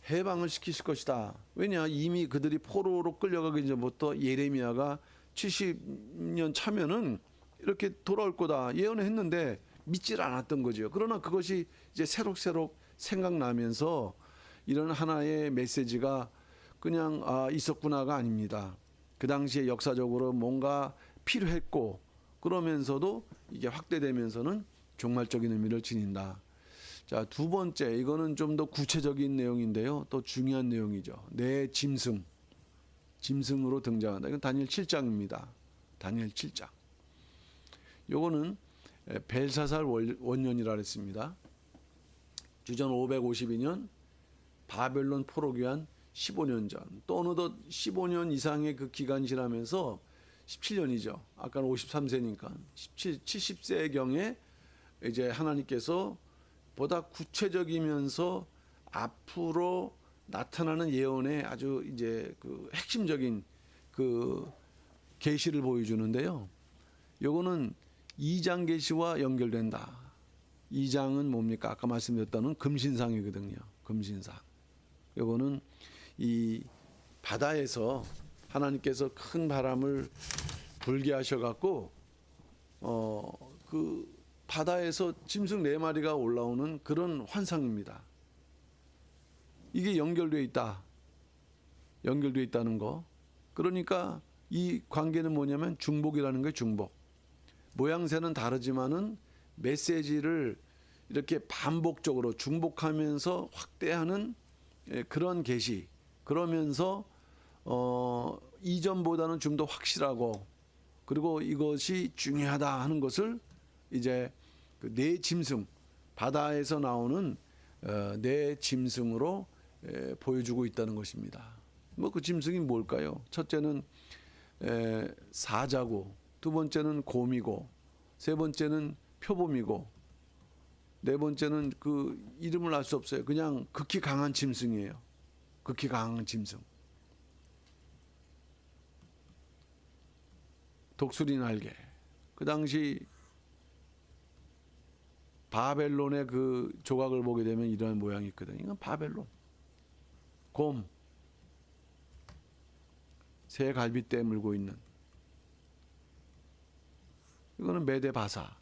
해방을 시키실 것이다. 왜냐? 이미 그들이 포로로 끌려가기 전부터 예레미야가 70년 차면은 이렇게 돌아올 거다 예언을 했는데 믿질 않았던 거죠. 그러나 그것이 이제 새록새록 생각나면서 이런 하나의 메시지가 그냥 있었구나가 아닙니다. 그 당시에 역사적으로 뭔가 필요했고 그러면서도 이게 확대되면서는 종말적인 의미를 지닌다. 자, 두 번째, 이거는 좀 더 구체적인 내용인데요. 또 중요한 내용이죠. 내 짐승, 짐승으로 등장한다. 이건 다니엘 7장입니다. 다니엘 7장. 요거는 벨사살 원년이라 했습니다. 주전 552년 바벨론 포로 귀환 15년 전, 또 어느덧 15년 이상의 그 기간이 지나면서 17년이죠. 아까는 53세니까 70세경에 이제 하나님께서 보다 구체적이면서 앞으로 나타나는 예언의 아주 이제 그 핵심적인 그 계시를 보여주는데요. 요거는 2장 계시와 연결된다. 2장은 뭡니까? 아까 말씀드렸던 금신상이거든요. 금신상. 요거는 이 바다에서 하나님께서 큰 바람을 불게 하셔갖고 그 바다에서 짐승 4마리가 올라오는 그런 환상입니다. 이게 연결되어 있다. 연결되어 있다는 거. 그러니까 이 관계는 뭐냐면 중복이라는 거예요. 중복. 모양새는 다르지만은 메시지를 이렇게 반복적으로 중복하면서 확대하는 그런 계시. 그러면서 이전보다는 좀 더 확실하고 그리고 이것이 중요하다 하는 것을 이제 그 네 짐승 바다에서 나오는 네 짐승으로 보여주고 있다는 것입니다. 뭐 그 짐승이 뭘까요? 첫째는 사자고, 두 번째는 곰이고, 세 번째는 표범이고, 네 번째는 그 이름을 알 수 없어요. 그냥 극히 강한 짐승이에요. 극히 강한 짐승. 독수리 날개. 그 당시 바벨론의 그 조각을 보게 되면 이런 모양이 있거든요. 이건 바벨론. 곰. 새 갈빗대 물고 있는. 이거는 메데바사.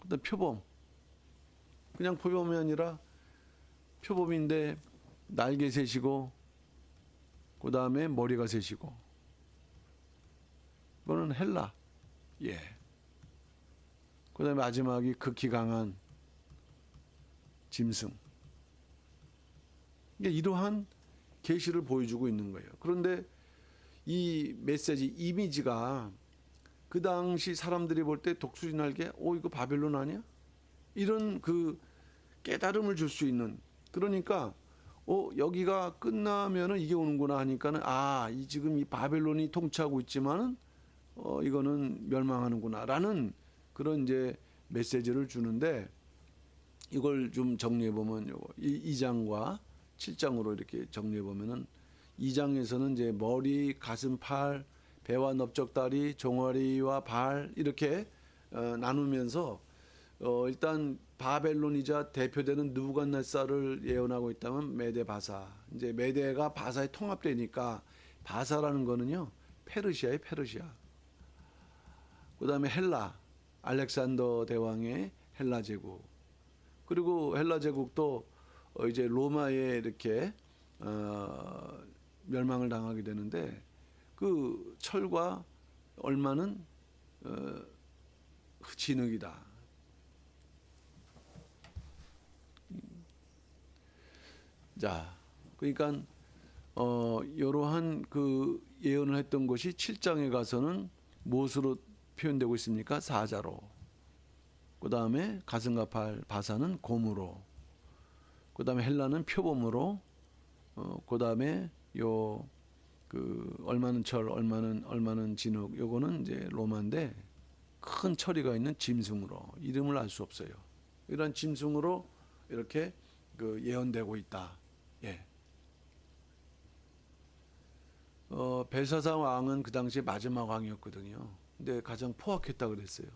그다음 표범. 그냥 표범이 아니라 표범인데 날개 셋이고 그 다음에 머리가 셋이고. 이거는 헬라. 예. 그 다음에 마지막이 극히 강한 짐승. 이러한 계시를 보여주고 있는 거예요. 그런데 이 메시지, 이미지가 그 당시 사람들이 볼 때 독수리 날개, 이거 바벨론 아니야? 이런 그 깨달음을 줄 수 있는. 그러니까 여기가 끝나면은 이게 오는구나 하니까는 이 지금 이 바벨론이 통치하고 있지만은 이거는 멸망하는구나라는 그런 이제 메시지를 주는데 이걸 좀 정리해 보면 요거 2장과 7장으로 이렇게 정리해 보면은 2장에서는 이제 머리, 가슴, 팔, 배와 넓적다리, 종아리와 발 이렇게 나누면서 일단 바벨론이자 대표되는 느부갓네살을 예언하고 있다면 메데바사. 이제 메데가 바사에 통합되니까 바사라는 거는요 페르시아의 페르시아. 그다음에 헬라, 알렉산더 대왕의 헬라 제국. 그리고 헬라 제국도 이제 로마에 이렇게 멸망을 당하게 되는데 그 철과 얼마는 진흙이다. 자, 그러니까 이러한 그 예언을 했던 것이 7장에 가서는 무엇으로 표현되고 있습니까? 사자로. 그 다음에 가슴과 팔, 바사는 곰으로. 그 다음에 헬라는 표범으로. 그 다음에 요 그 얼마는 철, 얼마는 진흙. 요거는 이제 로마인데 큰 처리가 있는 짐승으로, 이름을 알 수 없어요. 이런 짐승으로 이렇게 그 예언되고 있다. 예. 벨사사 왕은 그 당시에 마지막 왕이었거든요. 근데 가장 포악했다 그랬어요.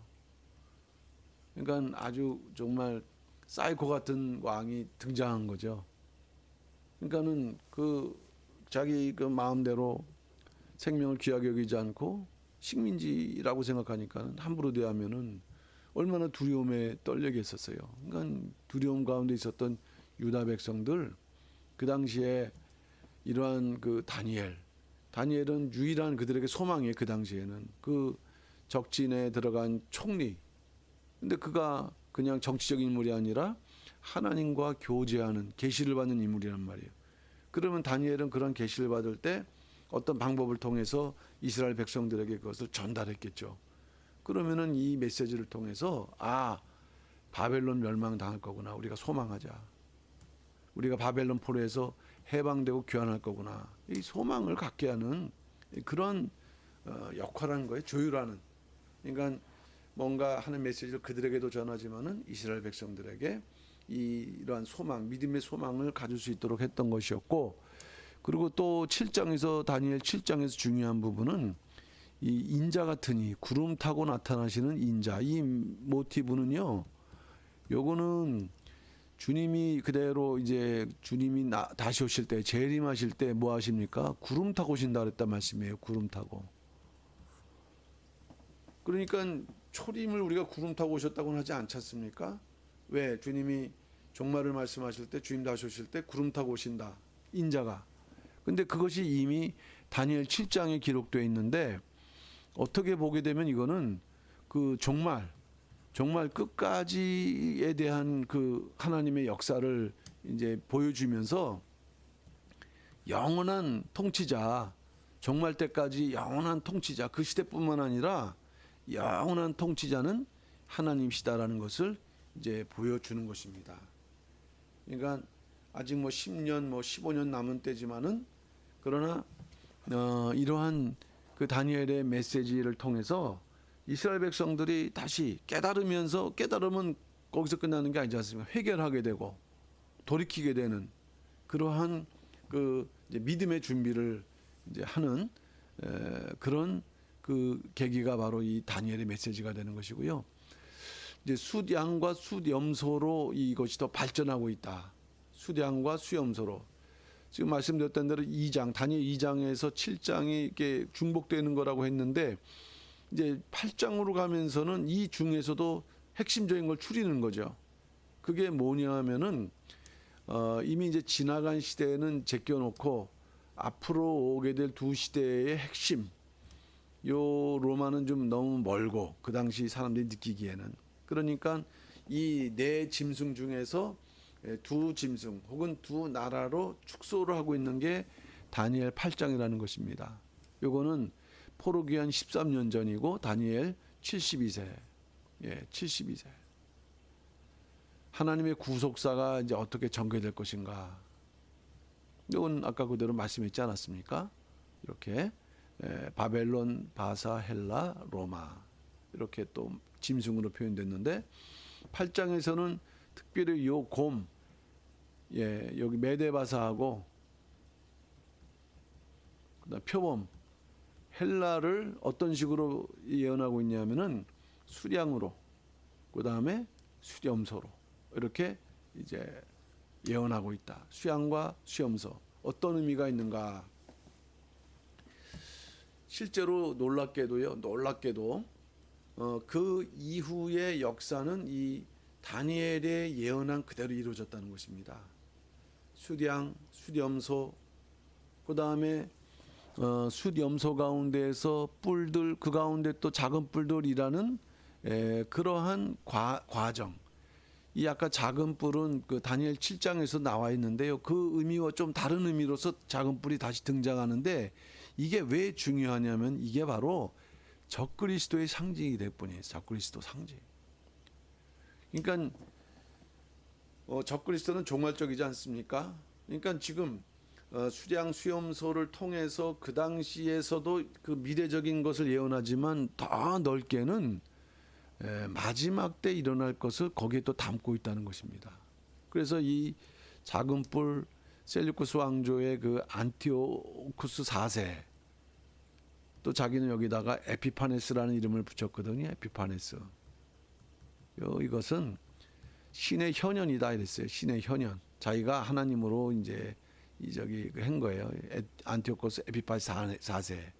그러니까 아주 정말 사이코 같은 왕이 등장한 거죠. 그러니까는 그 자기 그 마음대로 생명을 귀하게 여기지 않고 식민지라고 생각하니까 함부로 대하면은 얼마나 두려움에 떨려겠었어요. 그러니까 두려움 가운데 있었던 유다 백성들, 그 당시에 이러한 그 다니엘은 유일한 그들에게 소망이에요. 그 당시에는 그 적진에 들어간 총리. 근데 그가 그냥 정치적인 인물이 아니라 하나님과 교제하는 계시를 받는 인물이란 말이에요. 그러면 다니엘은 그런 계시를 받을 때 어떤 방법을 통해서 이스라엘 백성들에게 그것을 전달했겠죠. 그러면은 이 메시지를 통해서 바벨론 멸망당할 거구나. 우리가 소망하자. 우리가 바벨론 포로에서 해방되고 귀환할 거구나. 이 소망을 갖게 하는 그런 역할하는 거예요. 조율하는. 그러니까 뭔가 하는 메시지를 그들에게도 전하지만은 이스라엘 백성들에게 이러한 소망, 믿음의 소망을 가질 수 있도록 했던 것이었고, 그리고 또 7장에서 다니엘 7장에서 중요한 부분은 이 인자 같은 이 구름 타고 나타나시는 인자, 이 모티브는요. 요거는 주님이 그대로 이제 주님이 다시 오실 때 재림하실 때 뭐 하십니까? 구름 타고 오신다 그랬단 말씀이에요. 구름 타고. 그러니까 초림을 우리가 구름 타고 오셨다고는 하지 않지 않습니까? 왜? 주님이 종말을 말씀하실 때, 주님 다시 오실 때 구름 타고 오신다. 인자가. 근데 그것이 이미 다니엘 7장에 기록되어 있는데, 어떻게 보게 되면 이거는 그 정말 끝까지에 대한 그 하나님의 역사를 이제 보여주면서 영원한 통치자, 종말 때까지 영원한 통치자, 그 시대뿐만 아니라 영원한 통치자는 하나님이시다라는 것을 이제 보여주는 것입니다. 그러니까 아직 뭐 10년, 뭐 15년 남은 때지만은 그러나 이러한 그 다니엘의 메시지를 통해서 이스라엘 백성들이 다시 깨달으면 거기서 끝나는 게 아니지 않습니까? 회개하게 되고 돌이키게 되는 그러한 그 이제 믿음의 준비를 이제 하는 그런 그 계기가 바로 이 다니엘의 메시지가 되는 것이고요. 이제 숫양과 숫염소로 이것이 더 발전하고 있다. 숫양과 수염소로. 지금 말씀드렸던 대로 2장, 다니엘 2장에서 7장이 이렇게 중복되는 거라고 했는데, 이제 8장으로 가면서는 이 중에서도 핵심적인 걸 추리는 거죠. 그게 뭐냐 하면은 이미 이제 지나간 시대는 제껴놓고 앞으로 오게 될 두 시대의 핵심. 요 로마는 좀 너무 멀고 그 당시 사람들이 느끼기에는, 그러니까 이 네 짐승 중에서 두 짐승 혹은 두 나라로 축소를 하고 있는 게 다니엘 8장이라는 것입니다. 요거는 포로기한 13년 전이고 다니엘 72세. 예, 72세. 하나님의 구속사가 이제 어떻게 전개될 것인가. 이건 아까 그대로 말씀했지 않았습니까? 이렇게 바벨론, 바사, 헬라, 로마 이렇게 또 짐승으로 표현됐는데, 8장에서는 특별히 요 곰, 여기 메데바사하고 그다음 표범, 헬라를 어떤 식으로 예언하고 있냐면은 수량으로, 그다음에 수렴소로 이렇게 이제 예언하고 있다. 수양과 수염소 어떤 의미가 있는가? 실제로 놀랍게도 그 이후의 역사는 이 다니엘의 예언한 그대로 이루어졌다는 것입니다. 수량, 수렴소, 그 다음에 숫염소 가운데에서 뿔들, 그 가운데 또 작은 뿔들이라는 그러한 과정, 이 아까 작은 뿔은 그 다니엘 7장에서 나와 있는데요. 그 의미와 좀 다른 의미로서 작은 뿔이 다시 등장하는데 이게 왜 중요하냐면 이게 바로 적그리스도의 상징이 될 뿐이에요. 적그리스도 상징. 그러니까 적그리스도는 종말적이지 않습니까? 그러니까 지금 수량 수염소를 통해서 그 당시에서도 그 미래적인 것을 예언하지만 더 넓게는 마지막 때 일어날 것을 거기에 또 담고 있다는 것입니다. 그래서 이 작은 뿔 셀루쿠스 왕조의 그 안티오쿠스 4세 또 자기는 여기다가 에피파네스라는 이름을 붙였거든요. 에피파네스. 이것은 신의 현현이다 이랬어요. 신의 현현. 자기가 하나님으로 이제 한 거예요. 안티오코스 에피파네스 4세.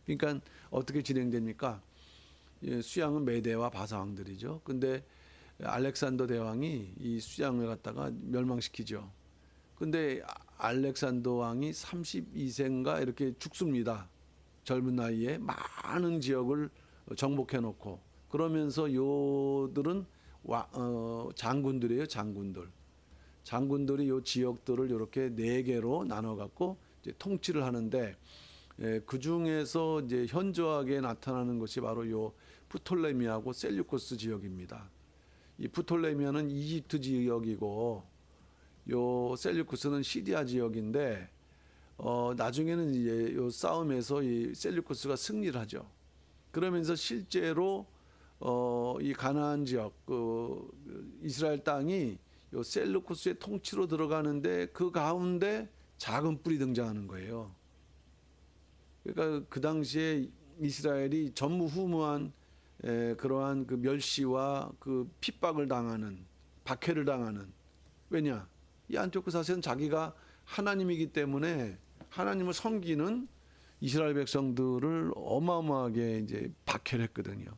그러니까 어떻게 진행됩니까? 수양은 메대와 바사 왕들이죠. 근데 알렉산더 대왕이 이 수양을 갖다가 멸망시키죠. 근데 알렉산더 왕이 32세인가 이렇게 죽습니다. 젊은 나이에 많은 지역을 정복해 놓고 그러면서 요들은 장군들이에요. 장군들이 요 지역들을 이렇게 네 개로 나눠 갖고 이제 통치를 하는데 그 중에서 이제 현저하게 나타나는 것이 바로 요 프톨레미하고 셀류코스 지역입니다. 이 프톨레미아는 이집트 지역이고 요 셀류코스는 시리아 지역인데 나중에는 이제 요 싸움에서 이 셀류코스가 승리를 하죠. 그러면서 실제로 이 가나안 지역 이스라엘 땅이 요 셀루쿠스의 통치로 들어가는데 그 가운데 작은 뿔이 등장하는 거예요. 그러니까 그 당시에 이스라엘이 전무후무한 그러한 그 멸시와 그 핍박을 당하는 박해를 당하는 왜냐 이 안티오쿠스 4세는 자기가 하나님이기 때문에 하나님을 섬기는 이스라엘 백성들을 어마어마하게 이제 박해를 했거든요.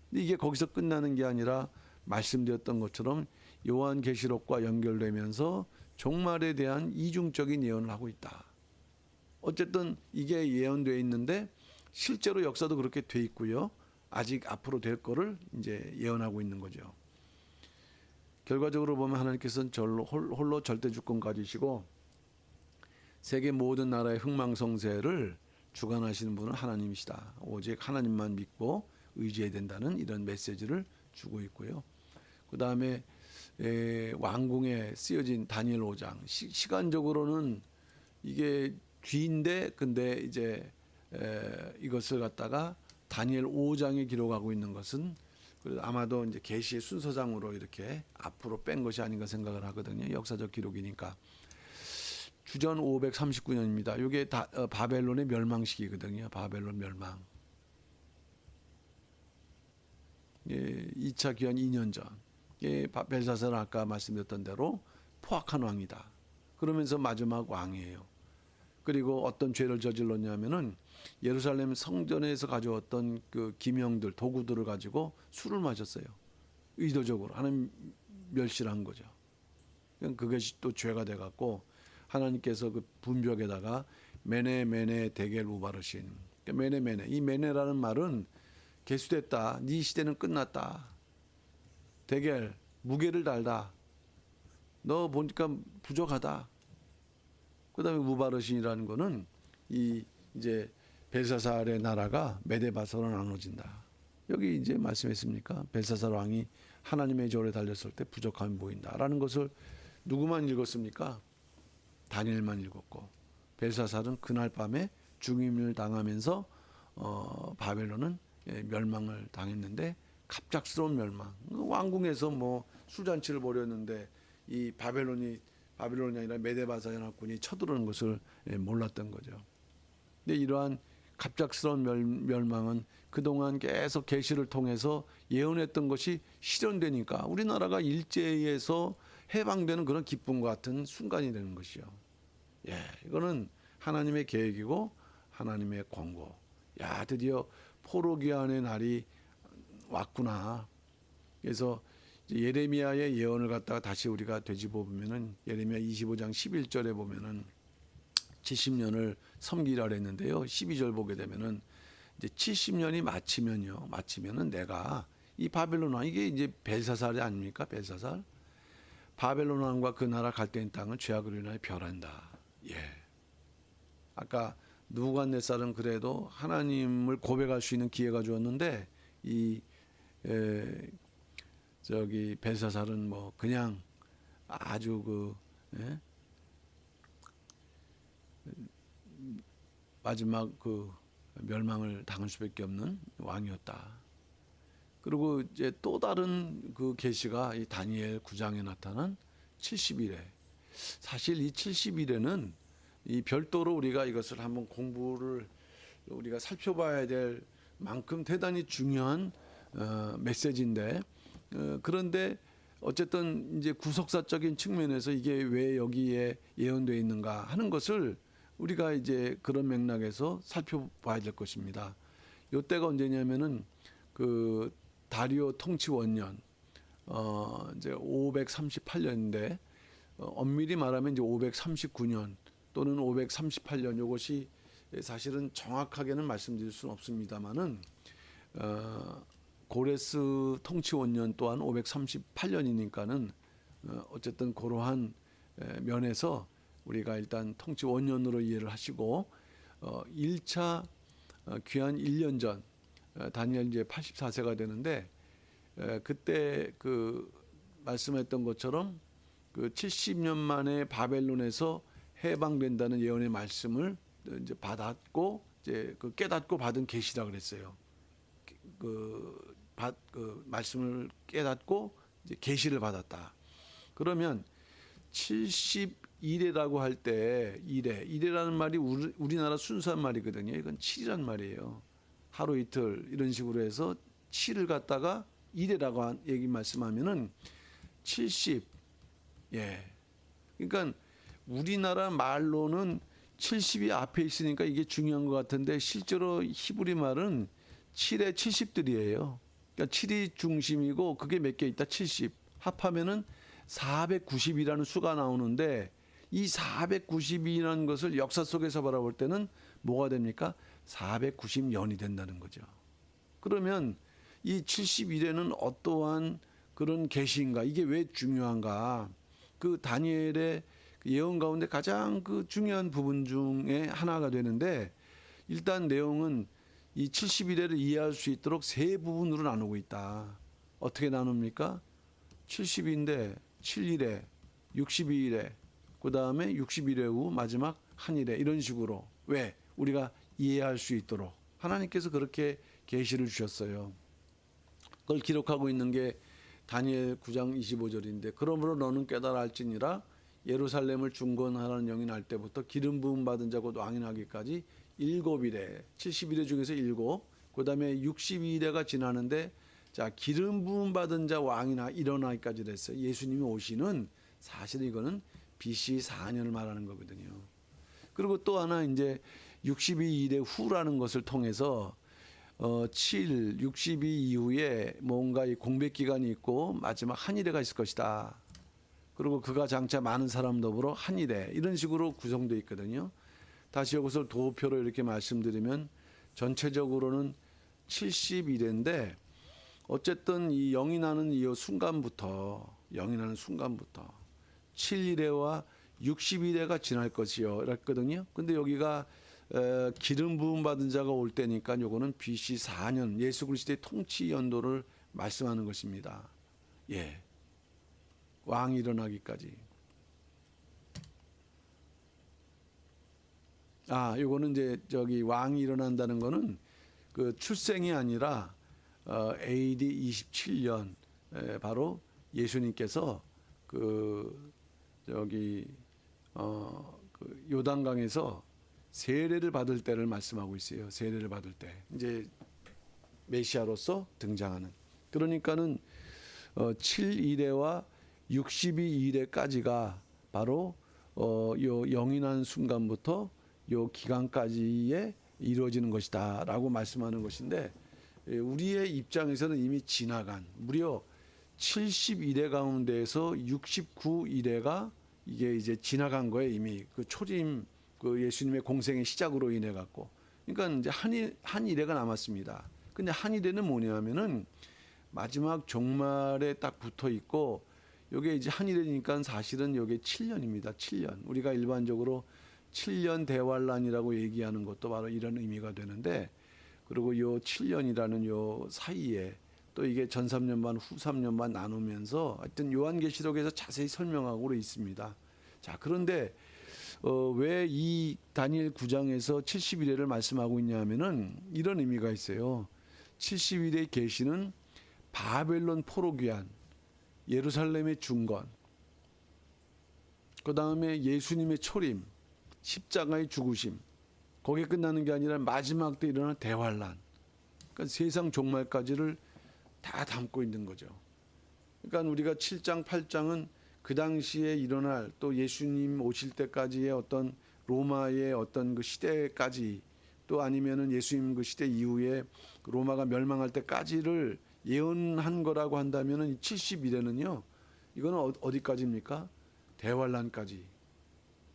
근데 이게 거기서 끝나는 게 아니라 말씀드렸던 것처럼 요한계시록과 연결되면서 종말에 대한 이중적인 예언을 하고 있다. 어쨌든 이게 예언되어 있는데 실제로 역사도 그렇게 돼 있고요. 아직 앞으로 될 거를 이제 예언하고 있는 거죠. 결과적으로 보면 하나님께서는 홀로 절대 주권 가지시고 세계 모든 나라의 흥망성쇠를 주관하시는 분은 하나님이시다. 오직 하나님만 믿고 의지해야 된다는 이런 메시지를 주고 있고요. 그 다음에 왕궁에 쓰여진 다니엘 5장 시간적으로는 이게 뒤인데 근데 이제 이것을 갖다가 다니엘 5장에 기록하고 있는 것은 아마도 이제 계시의 순서상으로 이렇게 앞으로 뺀 것이 아닌가 생각을 하거든요. 역사적 기록이니까. 주전 539년입니다. 이게 바벨론의 멸망식이거든요. 바벨론 멸망. 2차 기한 2년 전. 벨사살은 아까 말씀드렸던 대로 포악한 왕이다. 그러면서 마지막 왕이에요. 그리고 어떤 죄를 저질렀냐면은 예루살렘 성전에서 가져왔던 그 기명들, 도구들을 가지고 술을 마셨어요. 의도적으로 하나님 멸시를 한 거죠. 그것이 또 죄가 돼갖고 하나님께서 그 분벽에다가 메네 데겔 우바르신 메네 이 메네라는 말은 개수됐다. 네 시대는 끝났다. 데겔 무게를 달다. 너 보니까 부족하다. 그다음에 우바르신이라는 거는 이 이제 벨사살의 나라가 메데바사로 나눠진다. 여기 이제 말씀했습니까? 벨사살 왕이 하나님의 절에 달렸을 때 부족함이 보인다라는 것을 누구만 읽었습니까? 다니엘만 읽었고 벨사살은 그날 밤에 죽임을 당하면서 바벨론은 멸망을 당했는데 갑작스러운 멸망. 왕궁에서 뭐 술잔치를 벌였는데 이 바벨론이 아니라 메데바사 연합군이 쳐들어오는 것을 몰랐던 거죠. 근데 이러한 갑작스러운 멸망은 그동안 계속 계시를 통해서 예언했던 것이 실현되니까 우리나라가 일제에서 해방되는 그런 기쁨과 같은 순간이 되는 것이요. 이거는 하나님의 계획이고 하나님의 권고. 드디어 포로기한의 날이 왔구나. 그래서 예레미야의 예언을 갖다가 다시 우리가 되짚어 보면은 예레미야 25장 11절에 보면은 70년을 섬기라 했는데요. 12절 보게 되면은 이제 70년이 마치면은 내가 이 바벨론 왕 이게 이제 벨사살이 아닙니까? 벨사살. 바벨론 왕과 그 나라 갈대인 땅을 죄악으로 인하여 멸한다. 예. 아까 느부갓네살은 그래도 하나님을 고백할 수 있는 기회가 주었는데 이 저기 벨사살은 뭐 그냥 아주 마지막 그 멸망을 당할 수밖에 없는 왕이었다. 그리고 이제 또 다른 그 계시가 이 다니엘 9장에 나타난 70일에, 사실 이 70일에는 이 별도로 우리가 이것을 한번 공부를 우리가 살펴봐야 될 만큼 대단히 중요한 메시지인데, 그런데 어쨌든 이제 구속사적인 측면에서 이게 왜 여기에 예언되어 있는가 하는 것을 우리가 이제 그런 맥락에서 살펴봐야 될 것입니다. 이때가 언제냐면은 그 다리오 통치 원년 이제 538년인데 엄밀히 말하면 이제 539년 또는 538년, 이것이 사실은 정확하게는 말씀드릴 수는 없습니다만은 고레스 통치 원년 또한 538년이니까는 어쨌든 그러한 면에서 우리가 일단 통치 원년으로 이해를 하시고 1차 귀한 1년 전 다니엘 이제 84세가 되는데 그때 그 말씀했던 것처럼 그 70년 만에 바벨론에서 해방된다는 예언의 말씀을 이제 받았고 이제 그 깨닫고 받은 계시라 그랬어요. 그 말씀을 깨닫고 이제 계시를 받았다. 그러면 71회라고 할 때 이래라는 말이 우리나라 순수한 말이거든요. 이건 7이란 말이에요. 하루 이틀 이런 식으로 해서 7을 갖다가 1회라고 얘기 말씀하면은 70. 예. 그러니까 우리나라 말로는 70이 앞에 있으니까 이게 중요한 것 같은데 실제로 히브리 말은 7에 70들이에요. 그러니까 7이 중심이고 그게 몇 개 있다 70. 합하면은 490이라는 수가 나오는데 이 490이라는 것을 역사 속에서 바라볼 때는 뭐가 됩니까? 490년이 된다는 거죠. 그러면 이 71에는 어떠한 그런 계시인가? 이게 왜 중요한가? 그 다니엘의 예언 가운데 가장 그 중요한 부분 중에 하나가 되는데, 일단 내용은 이 71회를 이해할 수 있도록 세 부분으로 나누고 있다. 어떻게 나눕니까? 70인데 7일에 62일에 그 다음에 61회 후 마지막 한일에, 이런 식으로 왜 우리가 이해할 수 있도록 하나님께서 그렇게 계시를 주셨어요. 그걸 기록하고 있는 게 다니엘 9장 25절인데 그러므로 너는 깨달아 알지니라 예루살렘을 중건하라는 영이 날 때부터 기름 부음 받은 자곧 왕이 나기까지 7일에 70일에 중에서 7, 그 다음에 62일에가 지나는데 자 기름 부음 받은 자 왕이나 일어나기까지 됐어요. 예수님이 오시는, 사실 이거는 BC 4년을 말하는 거거든요. 그리고 또 하나 이제 62일의 후라는 것을 통해서 62 이후에 뭔가 이 공백 기간이 있고 마지막 한일회가 있을 것이다. 그리고 그가 장차 많은 사람 더불어 한일회, 이런 식으로 구성되어 있거든요. 다시 이것을 도표로 이렇게 말씀드리면 전체적으로는 70일인데 어쨌든 이 영이 나는 이 순간부터 7일회와 60일회가 지날 것이요 이랬거든요. 근데 여기가 기름 부음 받은 자가 올 때니까 요거는 BC 4년 예수 그리스도의 통치 연도를 말씀하는 것입니다. 예. 왕이 일어나기까지. 요거는 이제 저기 왕이 일어난다는 거는 그 출생이 아니라 AD 27년 바로 예수님께서 그 저기 그 요단강에서 세례를 받을 때를 말씀하고 있어요. 세례를 받을 때 이제 메시아로서 등장하는. 그러니까는 7일회와 62일회까지가 바로 요 영이 난 순간부터 요 기간까지에 이루어지는 것이다라고 말씀하는 것인데, 우리의 입장에서는 이미 지나간 무려 71회 가운데에서 69일회가 이게 이제 지나간 거예요. 이미 그 초림 그 예수님의 공생의 시작으로 인해 갖고. 그러니까 이제 한일회가 남았습니다. 근데 한일회는 뭐냐면은 마지막 종말에 딱 붙어 있고 요게 이제 한일이니까 사실은 요게 7년입니다. 7년. 우리가 일반적으로 7년 대환란이라고 얘기하는 것도 바로 이런 의미가 되는데, 그리고 요 7년이라는 요 사이에 또 이게 전 3년반 후 3년반 나누면서 하여튼 요한계시록에서 자세히 설명하고 있습니다. 자, 그런데 왜 이 다니엘 9장에서 70일에를 말씀하고 있냐 하면은 이런 의미가 있어요. 70일의 계시는 바벨론 포로 귀환, 예루살렘의 중건, 그 다음에 예수님의 초림, 십자가의 죽으심, 거기에 끝나는 게 아니라 마지막 때 일어날 대환란, 그러니까 세상 종말까지를 다 담고 있는 거죠. 그러니까 우리가 7장, 8장은 그 당시에 일어날 또 예수님 오실 때까지의 어떤 로마의 어떤 그 시대까지, 또 아니면은 예수님 그 시대 이후에 로마가 멸망할 때까지를 예언한 거라고 한다면은 70일에는요, 이거는 어디까지입니까? 대환란까지.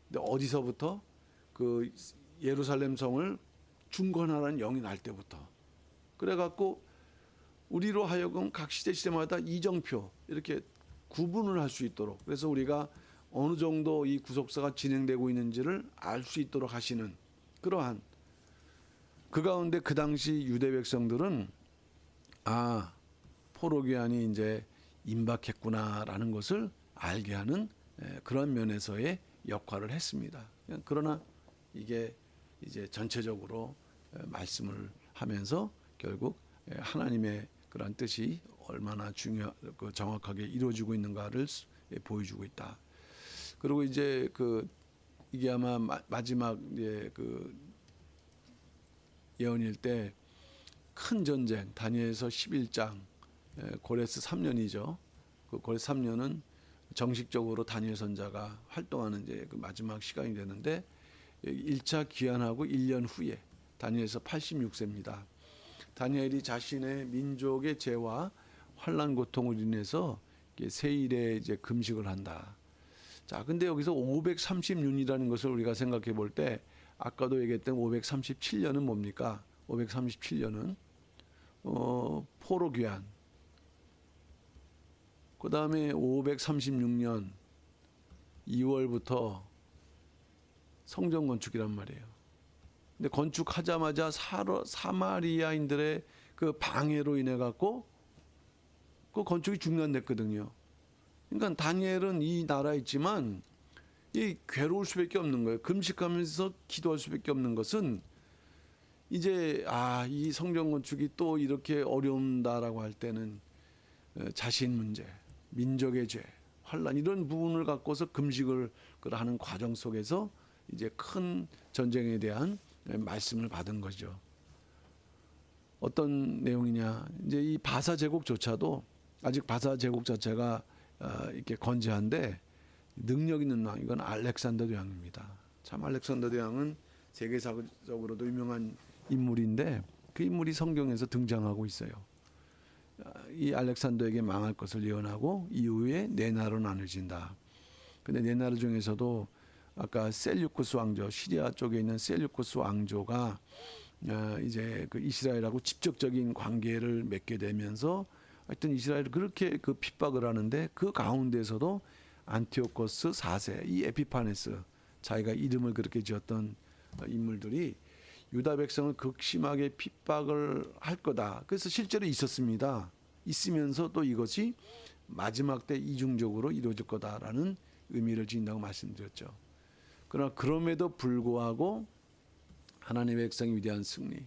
근데 어디서부터? 그 예루살렘 성을 중건하라는 영이 날 때부터. 그래갖고 우리로 하여금 각 시대마다 이정표 이렇게 구분을 할 수 있도록, 그래서 우리가 어느 정도 이 구속사가 진행되고 있는지를 알 수 있도록 하시는 그러한, 그 가운데 그 당시 유대 백성들은 포로기한이 이제 임박했구나라는 것을 알게 하는 그런 면에서의 역할을 했습니다. 그러나 이게 이제 전체적으로 말씀을 하면서 결국 하나님의 그런 뜻이 얼마나 정확하게 이루어지고 있는가를 보여주고 있다. 그리고 이제 이게 아마 마지막 그 예언일 때 큰 전쟁, 다니엘서 11장, 고레스 3년이죠. 그 고레스 3년은 정식적으로 다니엘 선자가 활동하는 이제 그 마지막 시간이 되는데, 1차 귀환하고 1년 후에 다니엘서 86세입니다. 다니엘이 자신의 민족의 죄와 환난 고통으로 인해서 세일에 이제 금식을 한다. 자, 근데 여기서 530년이라는 것을 우리가 생각해 볼 때, 아까도 얘기했던 537년은 뭡니까? 537년은 포로 귀환. 그 다음에 536년 2월부터 성전 건축이란 말이에요. 근데 건축하자마자 사마리아인들의 그 방해로 인해 갖고 그 건축이 중단됐거든요. 그러니까 다니엘은 이 나라에 있지만 이 괴로울 수밖에 없는 거예요. 금식하면서 기도할 수밖에 없는 것은, 이제 이 성전 건축이 또 이렇게 어려운다라고 할 때는 자신 문제, 민족의 죄, 환란 이런 부분을 갖고서 금식을 하는 과정 속에서 이제 큰 전쟁에 대한 말씀을 받은 거죠. 어떤 내용이냐? 이제 이 바사 제국조차도 아직 바사 제국 자체가 이렇게 건재한데 능력 있는 왕, 이건 알렉산더 대왕입니다. 참 알렉산더 대왕은 세계사적으로도 유명한 인물인데 그 인물이 성경에서 등장하고 있어요. 이 알렉산더에게 망할 것을 예언하고 이후에 네 나라로 나눠진다. 근데 네 나라 중에서도 아까 셀류쿠스 왕조, 시리아 쪽에 있는 셀류쿠스 왕조가 이제 그 이스라엘하고 직접적인 관계를 맺게 되면서 하여튼 이스라엘을 그렇게 그 핍박을 하는데, 그 가운데서도 안티오코스 4세, 이 에피파네스, 자기가 이름을 그렇게 지었던 인물들이 유다 백성을 극심하게 핍박을 할 거다. 그래서 실제로 있었습니다. 있으면서 또 이것이 마지막 때 이중적으로 이루어질 거다라는 의미를 지닌다고 말씀드렸죠. 그러나 그럼에도 불구하고 하나님의 백성의 위대한 승리.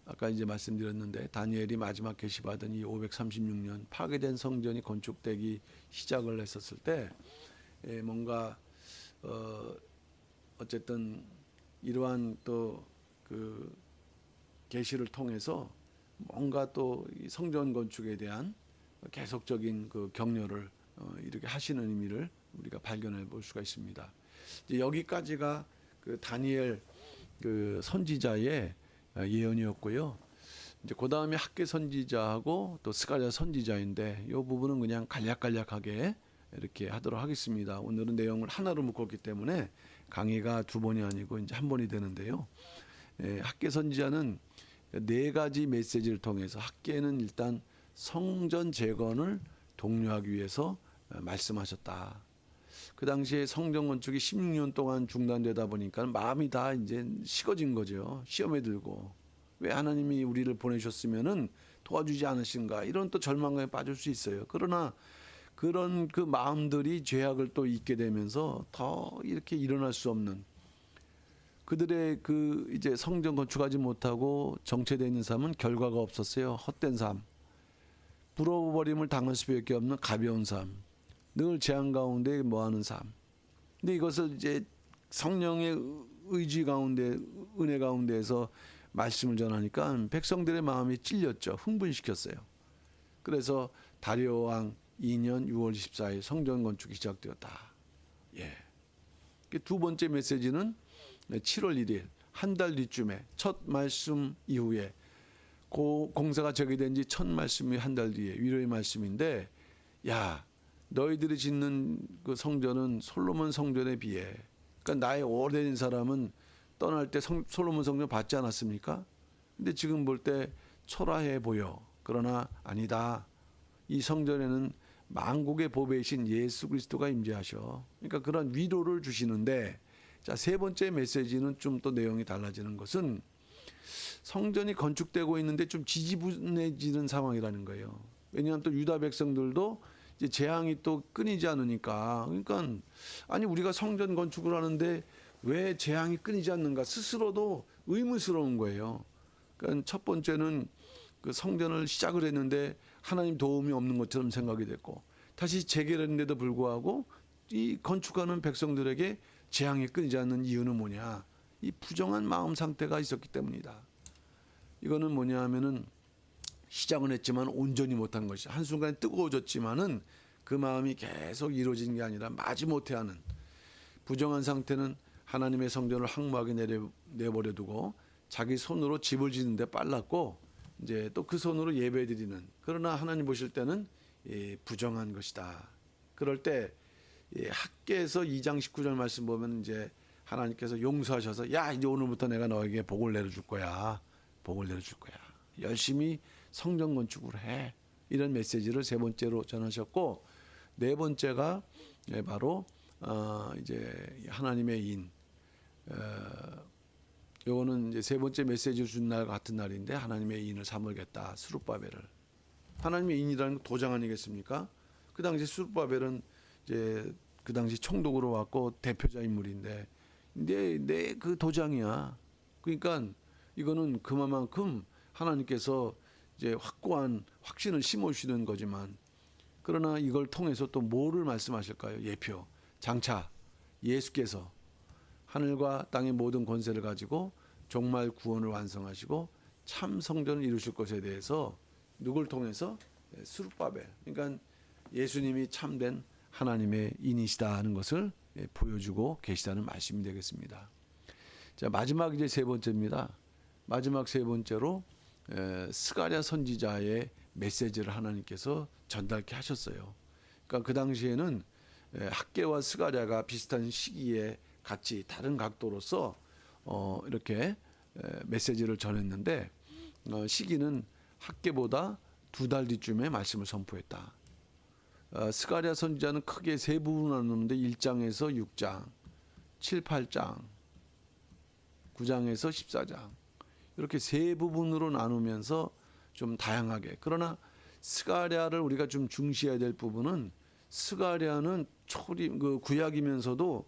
아까 이제 말씀드렸는데 다니엘이 마지막 계시받은 이 536년 파괴된 성전이 건축되기 시작을 했었을 때 뭔가 어쨌든 이러한 또 그 계시를 통해서 뭔가 또 성전 건축에 대한 계속적인 그 격려를 이렇게 하시는 의미를 우리가 발견해 볼 수가 있습니다. 이제 여기까지가 그 다니엘 그 선지자의 예언이었고요. 이제 그 다음에 학개 선지자하고 또 스가랴 선지자인데 이 부분은 그냥 간략간략하게 이렇게 하도록 하겠습니다. 오늘은 내용을 하나로 묶었기 때문에 강의가 두 번이 아니고 이제 한 번이 되는데요. 학개 선지자는 네 가지 메시지를 통해서, 학개는 일단 성전 재건을 독려하기 위해서 말씀하셨다. 그 당시에 성전 건축이 16년 동안 중단되다 보니까 마음이 다 이제 식어진 거죠. 시험에 들고 왜 하나님이 우리를 보내셨으면은 도와주지 않으신가, 이런 또 절망감에 빠질 수 있어요. 그러나 그런 그 마음들이 죄악을 또 잊게 되면서 더 이렇게 일어날 수 없는, 그들의 그 이제 성전 건축하지 못하고 정체되어 있는 삶은 결과가 없었어요. 헛된 삶, 불어버림을 당할 수밖에 없는 가벼운 삶, 늘 재앙 가운데 뭐하는 삶. 근데 이것을 이제 성령의 의지 가운데, 은혜 가운데에서 말씀을 전하니까 백성들의 마음이 찔렸죠. 흥분시켰어요. 그래서 다리오 왕 2년 6월 24일 성전 건축이 시작되었다. 예. 두 번째 메시지는 7월 1일 한 달 뒤쯤에 첫 말씀 이후에 공사가 저기된 지 첫 말씀이 한 달 뒤에 위로의 말씀인데, 야, 너희들이 짓는 그 성전은 솔로몬 성전에 비해, 그러니까 나의 오래된 사람은 떠날 때 솔로몬 성전 받지 않았습니까? 근데 지금 볼 때 초라해 보여. 그러나 아니다. 이 성전에는 만국의 보배이신 예수 그리스도가 임재하셔. 그러니까 그런 위로를 주시는데, 자, 세 번째 메시지는 좀 또 내용이 달라지는 것은 성전이 건축되고 있는데 좀 지지분해지는 상황이라는 거예요. 왜냐하면 또 유다 백성들도 이제 재앙이 또 끊이지 않으니까, 그러니까 아니 우리가 성전 건축을 하는데 왜 재앙이 끊이지 않는가, 스스로도 의문스러운 거예요. 그러니까 첫 번째는 그 성전을 시작을 했는데 하나님 도움이 없는 것처럼 생각이 됐고, 다시 재개했는데도 불구하고 이 건축하는 백성들에게 재앙이 끊이지 않는 이유는 뭐냐? 이 부정한 마음 상태가 있었기 때문이다. 이거는 뭐냐 하면은 시작은 했지만 온전히 못한 것이, 한순간에 뜨거워졌지만은 그 마음이 계속 이루어진 게 아니라 마지못해 하는 부정한 상태는 하나님의 성전을 황무하게 내버려 두고 자기 손으로 집을 짓는데 빨랐고, 이제 또 그 손으로 예배드리는, 그러나 하나님 보실 때는 부정한 것이다. 그럴 때 학개에서 2장 19절 말씀 보면 이제 하나님께서 용서하셔서, 야, 이제 오늘부터 내가 너에게 복을 내려줄 거야. 복을 내려줄 거야. 열심히 성전 건축을 해. 이런 메시지를 세 번째로 전하셨고, 네 번째가 바로 이제 하나님의 인. 요거는 이제 세 번째 메시지를 준 날 같은 날인데, 하나님의 인을 삼을겠다. 스룹바벨을. 하나님의 인이라는 건 도장 아니겠습니까? 그 당시 스룹바벨은 이제 그 당시 총독으로 왔고 대표자 인물인데, 내 그 도장이야. 그러니까 이거는 그만큼 하나님께서 이제 확고한 확신을 심어주시는 거지만, 그러나 이걸 통해서 또 뭐를 말씀하실까요? 예표. 장차 예수께서 하늘과 땅의 모든 권세를 가지고 종말 구원을 완성하시고 참 성전을 이루실 것에 대해서 누굴 통해서? 스룹바벨. 그러니까 예수님이 참된 하나님의 인이시다 하는 것을 보여주고 계시다는 말씀이 되겠습니다. 자, 마지막 이제 세 번째입니다. 마지막 세 번째로 스가랴 선지자의 메시지를 하나님께서 전달케 하셨어요. 그러니까 그 당시에는 학개와 스가랴가 비슷한 시기에 같이 다른 각도로서 이렇게 메시지를 전했는데, 시기는 학개보다 2달 뒤쯤에 말씀을 선포했다. 스가랴 선지자는 크게 세 부분으로 나누는데 1장에서 6장, 7, 8장, 9장에서 14장, 이렇게 세 부분으로 나누면서 좀 다양하게. 그러나 스가랴를 우리가 좀 중시해야 될 부분은, 스가랴는 초림, 그 구약이면서도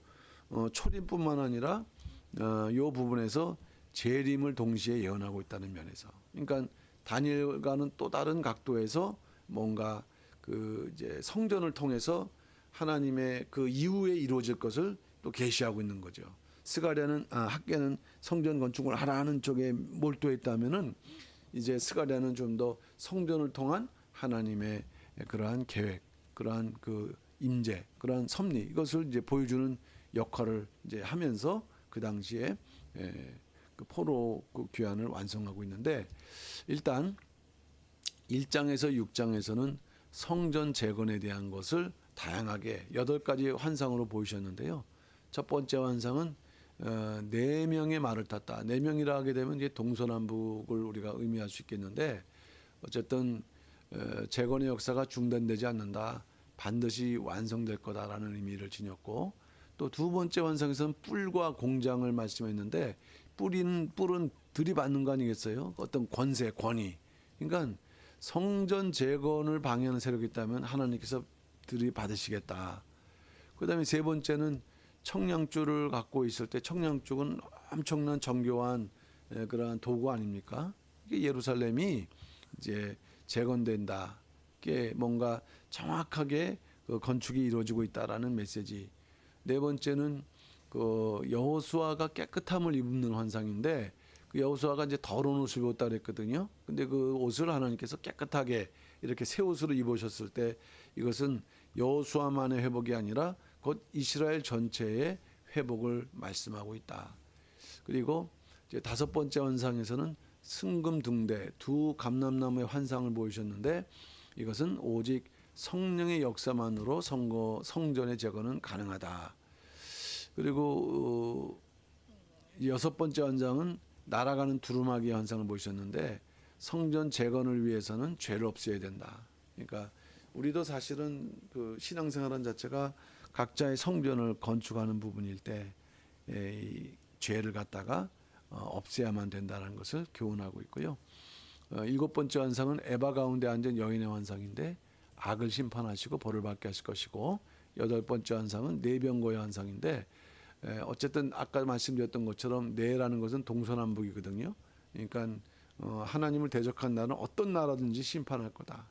초림뿐만 아니라 이 부분에서 재림을 동시에 예언하고 있다는 면에서, 그러니까 다니엘과는 또 다른 각도에서 뭔가 그 이제 성전을 통해서 하나님의 그 이후에 이루어질 것을 또 계시하고 있는 거죠. 스가랴는 학개는 성전 건축을 하라는 쪽에 몰두했다면은, 이제 스가랴는 좀 더 성전을 통한 하나님의 그러한 계획, 그러한 그 임재, 그러한 섭리, 이것을 이제 보여주는 역할을 이제 하면서 그 당시에 그 포로 그 귀환을 완성하고 있는데, 일단 1장에서 6장에서는 성전 재건에 대한 것을 다양하게 8가지 환상으로 보이셨는데요. 첫 번째 환상은 4명의 말을 탔다. 4명이라 하게 되면 이제 동서남북을 우리가 의미할 수 있겠는데, 어쨌든 재건의 역사가 중단되지 않는다. 반드시 완성될 거다라는 의미를 지녔고 또 두 번째 완성에서는 뿔과 공장을 말씀했는데 뿔은 들이받는 거 아니겠어요? 어떤 권세, 권위. 그러니까 성전 재건을 방해하는 세력이 있다면 하나님께서 들이받으시겠다. 그다음에 세 번째는 청량줄을 갖고 있을 때 청량줄은 엄청난 정교한 그러한 도구 아닙니까? 이게 예루살렘이 이제 재건된다. 이게 뭔가 정확하게 그 건축이 이루어지고 있다라는 메시지. 네 번째는 그 여호수아가 깨끗함을 입는 환상인데 그 여호수아가 이제 더러운 옷을 입었다 그랬거든요. 근데 그 옷을 하나님께서 깨끗하게 이렇게 새 옷으로 입으셨을 때 이것은 여호수아만의 회복이 아니라 곧 이스라엘 전체의 회복을 말씀하고 있다. 그리고 이제 다섯 번째 환상에서는 승금등대 두 감람나무의 환상을 보이셨는데 이것은 오직 성령의 역사만으로 성전의 재건은 가능하다. 그리고 여섯 번째 환상은 날아가는 두루마기 환상을 보셨는데 성전 재건을 위해서는 죄를 없애야 된다. 그러니까 우리도 사실은 그 신앙생활한 자체가 각자의 성전을 건축하는 부분일 때 이 죄를 갖다가 없애야만 된다는 것을 교훈하고 있고요. 일곱 번째 환상은 에바 가운데 앉은 여인의 환상인데 악을 심판하시고 벌을 받게 하실 것이고 여덟 번째 환상은 내병고의 환상인데 어쨌든 아까 말씀드렸던 것처럼 내라는 것은 동서남북이거든요. 그러니까 하나님을 대적한 나라는 어떤 나라든지 심판할 거다.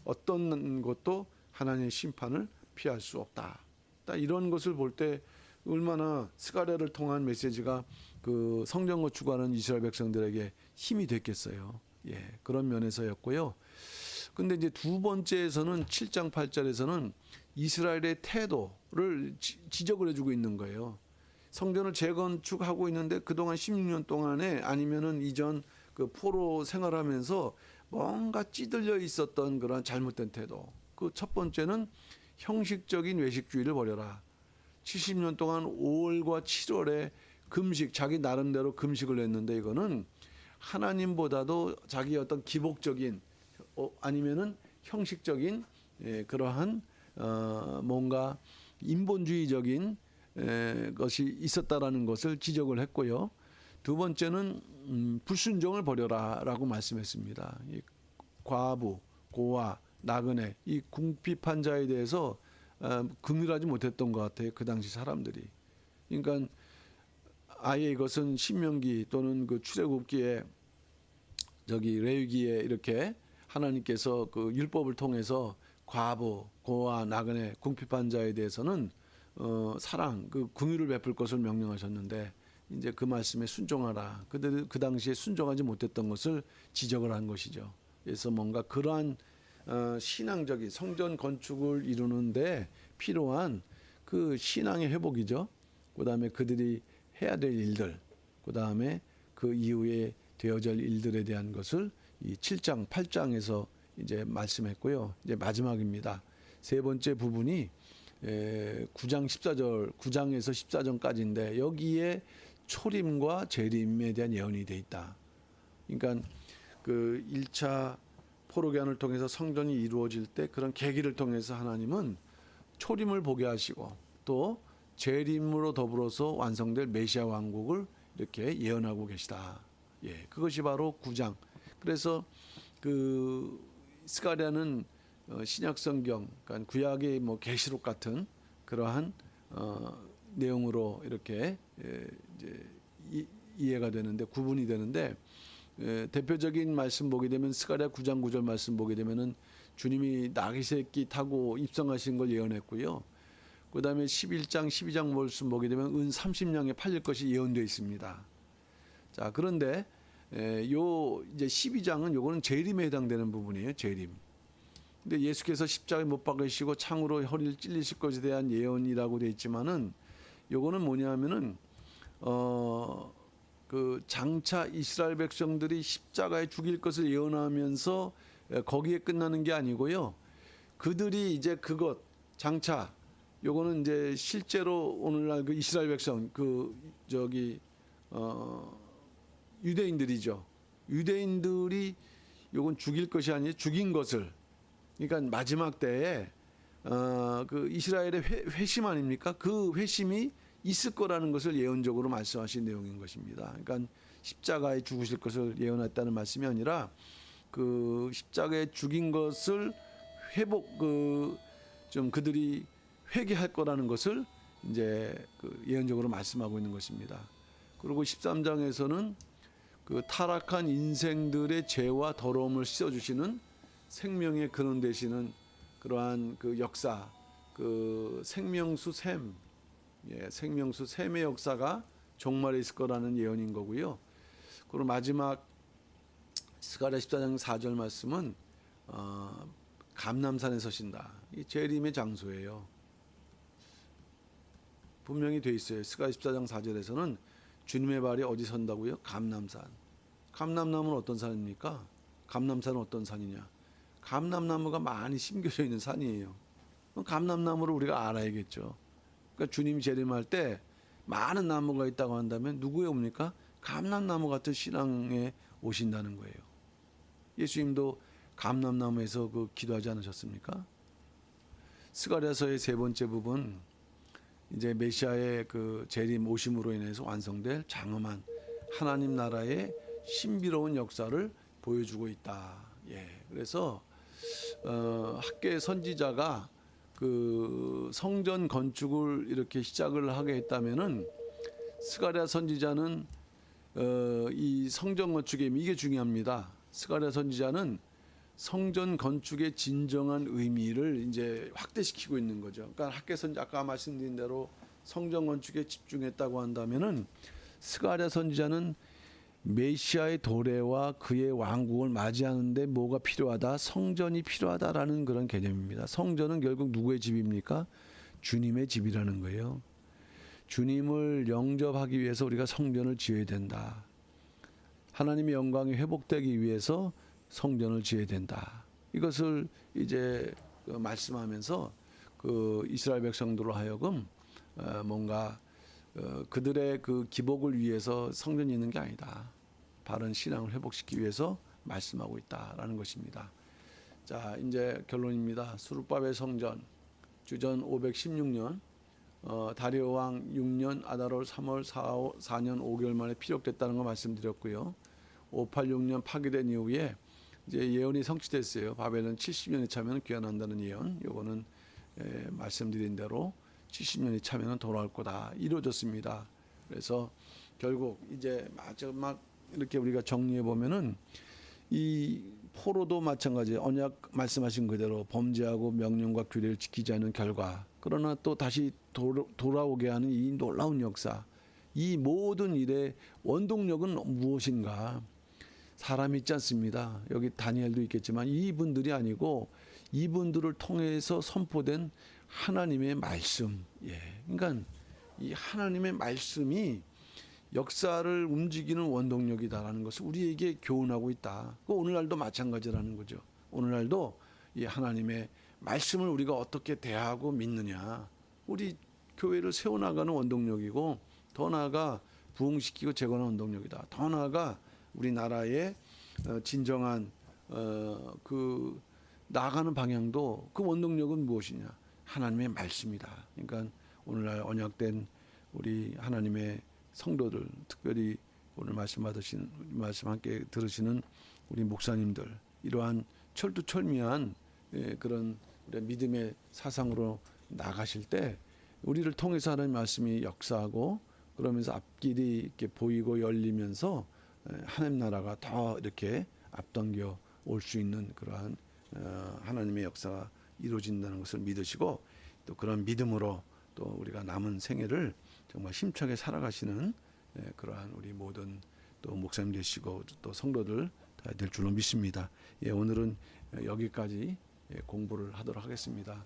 어떤 것도 하나님의 심판을 피할 수 없다. 이런 것을 볼 때 얼마나 스가랴를 통한 메시지가 그 성전 건축하는 이스라엘 백성들에게 힘이 됐겠어요. 예, 그런 면에서였고요. 근데 이제 두 번째에서는 7장 8절에서는 이스라엘의 태도를 지적을 해주고 있는 거예요. 성전을 재건축하고 있는데 그동안 16년 동안에 아니면은 이전 그 포로 생활하면서 뭔가 찌들려 있었던 그런 잘못된 태도. 그 첫 번째는 형식적인 외식주의를 버려라. 70년 동안 5월과 7월에 금식, 자기 나름대로 금식을 했는데 이거는 하나님보다도 자기 어떤 기복적인 아니면은 형식적인 그러한 뭔가 인본주의적인 것이 있었다라는 것을 지적을 했고요. 두 번째는 불순종을 버려라라고 말씀했습니다. 이 과부, 고아, 나그네 이 궁핍한 자에 대해서 긍휼하지 못했던 것 같아요. 그 당시 사람들이. 그러니까 아예 이것은 신명기 또는 그 출애굽기에 저기 레위기에 이렇게 하나님께서 그 율법을 통해서 과부, 고아, 나그네, 궁핍한 자에 대해서는 사랑, 그 긍휼을 베풀 것을 명령하셨는데 이제 그 말씀에 순종하라. 그들 그 당시에 순종하지 못했던 것을 지적을 한 것이죠. 그래서 뭔가 그러한 신앙적인 성전 건축을 이루는데 필요한 그 신앙의 회복이죠. 그다음에 그들이 해야 될 일들, 그다음에 그 이후에 되어질 일들에 대한 것을 이 7장, 8장에서 이제 말씀했고요. 이제 마지막입니다. 세 번째 부분이 9장 14절, 9장에서 14절까지인데 여기에 초림과 재림에 대한 예언이 돼 있다. 그러니까 그 1차 포로기한을 통해서 성전이 이루어질 때 그런 계기를 통해서 하나님은 초림을 보게 하시고 또 재림으로 더불어서 완성될 메시아 왕국을 이렇게 예언하고 계시다. 예, 그것이 바로 9장. 그래서 그 스가랴는 신약 성경, 그러니까 구약의 뭐 계시록 같은 그러한 내용으로 이렇게 이제 이해가 되는데 구분이 되는데 대표적인 말씀 보게 되면 스가랴 9장 9절 말씀 보게 되면은 주님이 나귀 새끼 타고 입성하신 걸 예언했고요. 그다음에 11장 12장 말씀 보게 되면 은 30냥에 팔릴 것이 예언되어 있습니다. 자, 그런데 요 이제 12장은 요거는 재림에 해당되는 부분이에요. 재림. 근데 예수께서 십자가에 못 박으시고 창으로 허리를 찔리실 것에 대한 예언이라고 되어 있지만은 요거는 뭐냐면은 그 장차 이스라엘 백성들이 십자가에 죽일 것을 예언하면서 거기에 끝나는 게 아니고요. 그들이 이제 그것 장차 요거는 이제 실제로 오늘날 그 이스라엘 백성 그 저기 유대인들이죠. 유대인들이 요건 죽일 것이 아니라 죽인 것을 그러니까 마지막 때에 그 이스라엘의 회심 아닙니까? 그 회심이 있을 거라는 것을 예언적으로 말씀하신 내용인 것입니다. 그러니까 십자가에 죽으실 것을 예언했다는 말씀이 아니라 그 십자가에 죽인 것을 회복 좀 그들이 회개할 거라는 것을 이제 그 예언적으로 말씀하고 있는 것입니다. 그리고 13장에서는 그 타락한 인생들의 죄와 더러움을 씻어주시는 생명의 근원 되시는 그러한 그 역사, 그 생명수 샘, 생명수 샘의 역사가 종말에 있을 거라는 예언인 거고요. 그리고 마지막 스가랴 14장 4절 말씀은 감람산에 서신다. 이 재림의 장소예요. 분명히 돼 있어요. 스가랴 14장 4절에서는 주님의 발이 어디 선다고요? 감람산. 감람나무는 어떤 산입니까? 감람산은 어떤 산이냐? 감람나무가 많이 심겨져 있는 산이에요. 그럼 감람나무를 우리가 알아야겠죠. 그러니까 주님이 재림할 때 많은 나무가 있다고 한다면 누구에 옵니까? 감람나무 같은 신앙에 오신다는 거예요. 예수님도 감람나무에서 그 기도하지 않으셨습니까? 스가랴서의 세 번째 부분, 이제 메시아의 그 재림 오심으로 인해서 완성될 장엄한 하나님 나라의 신비로운 역사를 보여주고 있다. 그래서 학계 선지자가 그 성전 건축을 이렇게 시작을 하게 했다면은 스가랴 선지자는 이 성전 건축에 이게 중요합니다. 스가랴 선지자는 성전 건축의 진정한 의미를 이제 확대시키고 있는 거죠. 그러니까 학계 선지 아까 말씀드린 대로 성전 건축에 집중했다고 한다면은 스가랴 선지자는 메시아의 도래와 그의 왕국을 맞이하는데 뭐가 필요하다? 성전이 필요하다라는 그런 개념입니다. 성전은 결국 누구의 집입니까? 주님의 집이라는 거예요. 주님을 영접하기 위해서 우리가 성전을 지어야 된다. 하나님의 영광이 회복되기 위해서 성전을 지어야 된다. 이것을 이제 말씀하면서 그 이스라엘 백성들로 하여금 뭔가 그들의 그 기복을 위해서 성전이 있는 게 아니다. 바른 신앙을 회복시키기 위해서 말씀하고 있다라는 것입니다. 자, 이제 결론입니다. 수르바벨 성전 주전 516년 다리오 왕 6년 아달월 3월 4년 5개월 만에 피력됐다는 거 말씀드렸고요. 586년 파괴된 이후에 이제 예언이 성취됐어요. 바벨은 70년이 차면 귀환한다는 예언. 요거는 말씀드린 대로 70년이 차면 돌아올 거다. 이루어졌습니다. 그래서 결국 이제 마지막 이렇게 우리가 정리해 보면은 이 포로도 마찬가지 언약 말씀하신 그대로 범죄하고 명령과 규례를 지키지 않는 결과, 그러나 또 다시 돌아오게 하는 이 놀라운 역사, 이 모든 일의 원동력은 무엇인가? 사람이 있지 않습니다. 여기 다니엘도 있겠지만 이분들이 아니고 이분들을 통해서 선포된 하나님의 말씀. 그러니까 이 하나님의 말씀이 역사를 움직이는 원동력이다라는 것을 우리에게 교훈하고 있다. 그 오늘날도 마찬가지라는 거죠. 오늘날도 이 하나님의 말씀을 우리가 어떻게 대하고 믿느냐, 우리 교회를 세워나가는 원동력이고, 더 나아가 부흥시키고 재건하는 원동력이다. 더 나아가 우리나라의 진정한 그 나아가는 방향도 그 원동력은 무엇이냐? 하나님의 말씀이다. 그러니까 오늘날 언약된 우리 하나님의 성도들, 특별히 오늘 말씀 함께 들으시는 우리 목사님들, 이러한 철두철미한 그런 믿음의 사상으로 나가실 때 우리를 통해서 하나님 말씀이 역사하고, 그러면서 앞길이 이렇게 보이고 열리면서 하나님 나라가 더 이렇게 앞당겨 올 수 있는 그러한 하나님의 역사가 이루어진다는 것을 믿으시고, 또 그런 믿음으로 또 우리가 남은 생애를 정말 힘차게 살아가시는 그러한 우리 모든 또 목사님 되시고 또 성도들 다 될 줄로 믿습니다. 오늘은 여기까지 공부를 하도록 하겠습니다.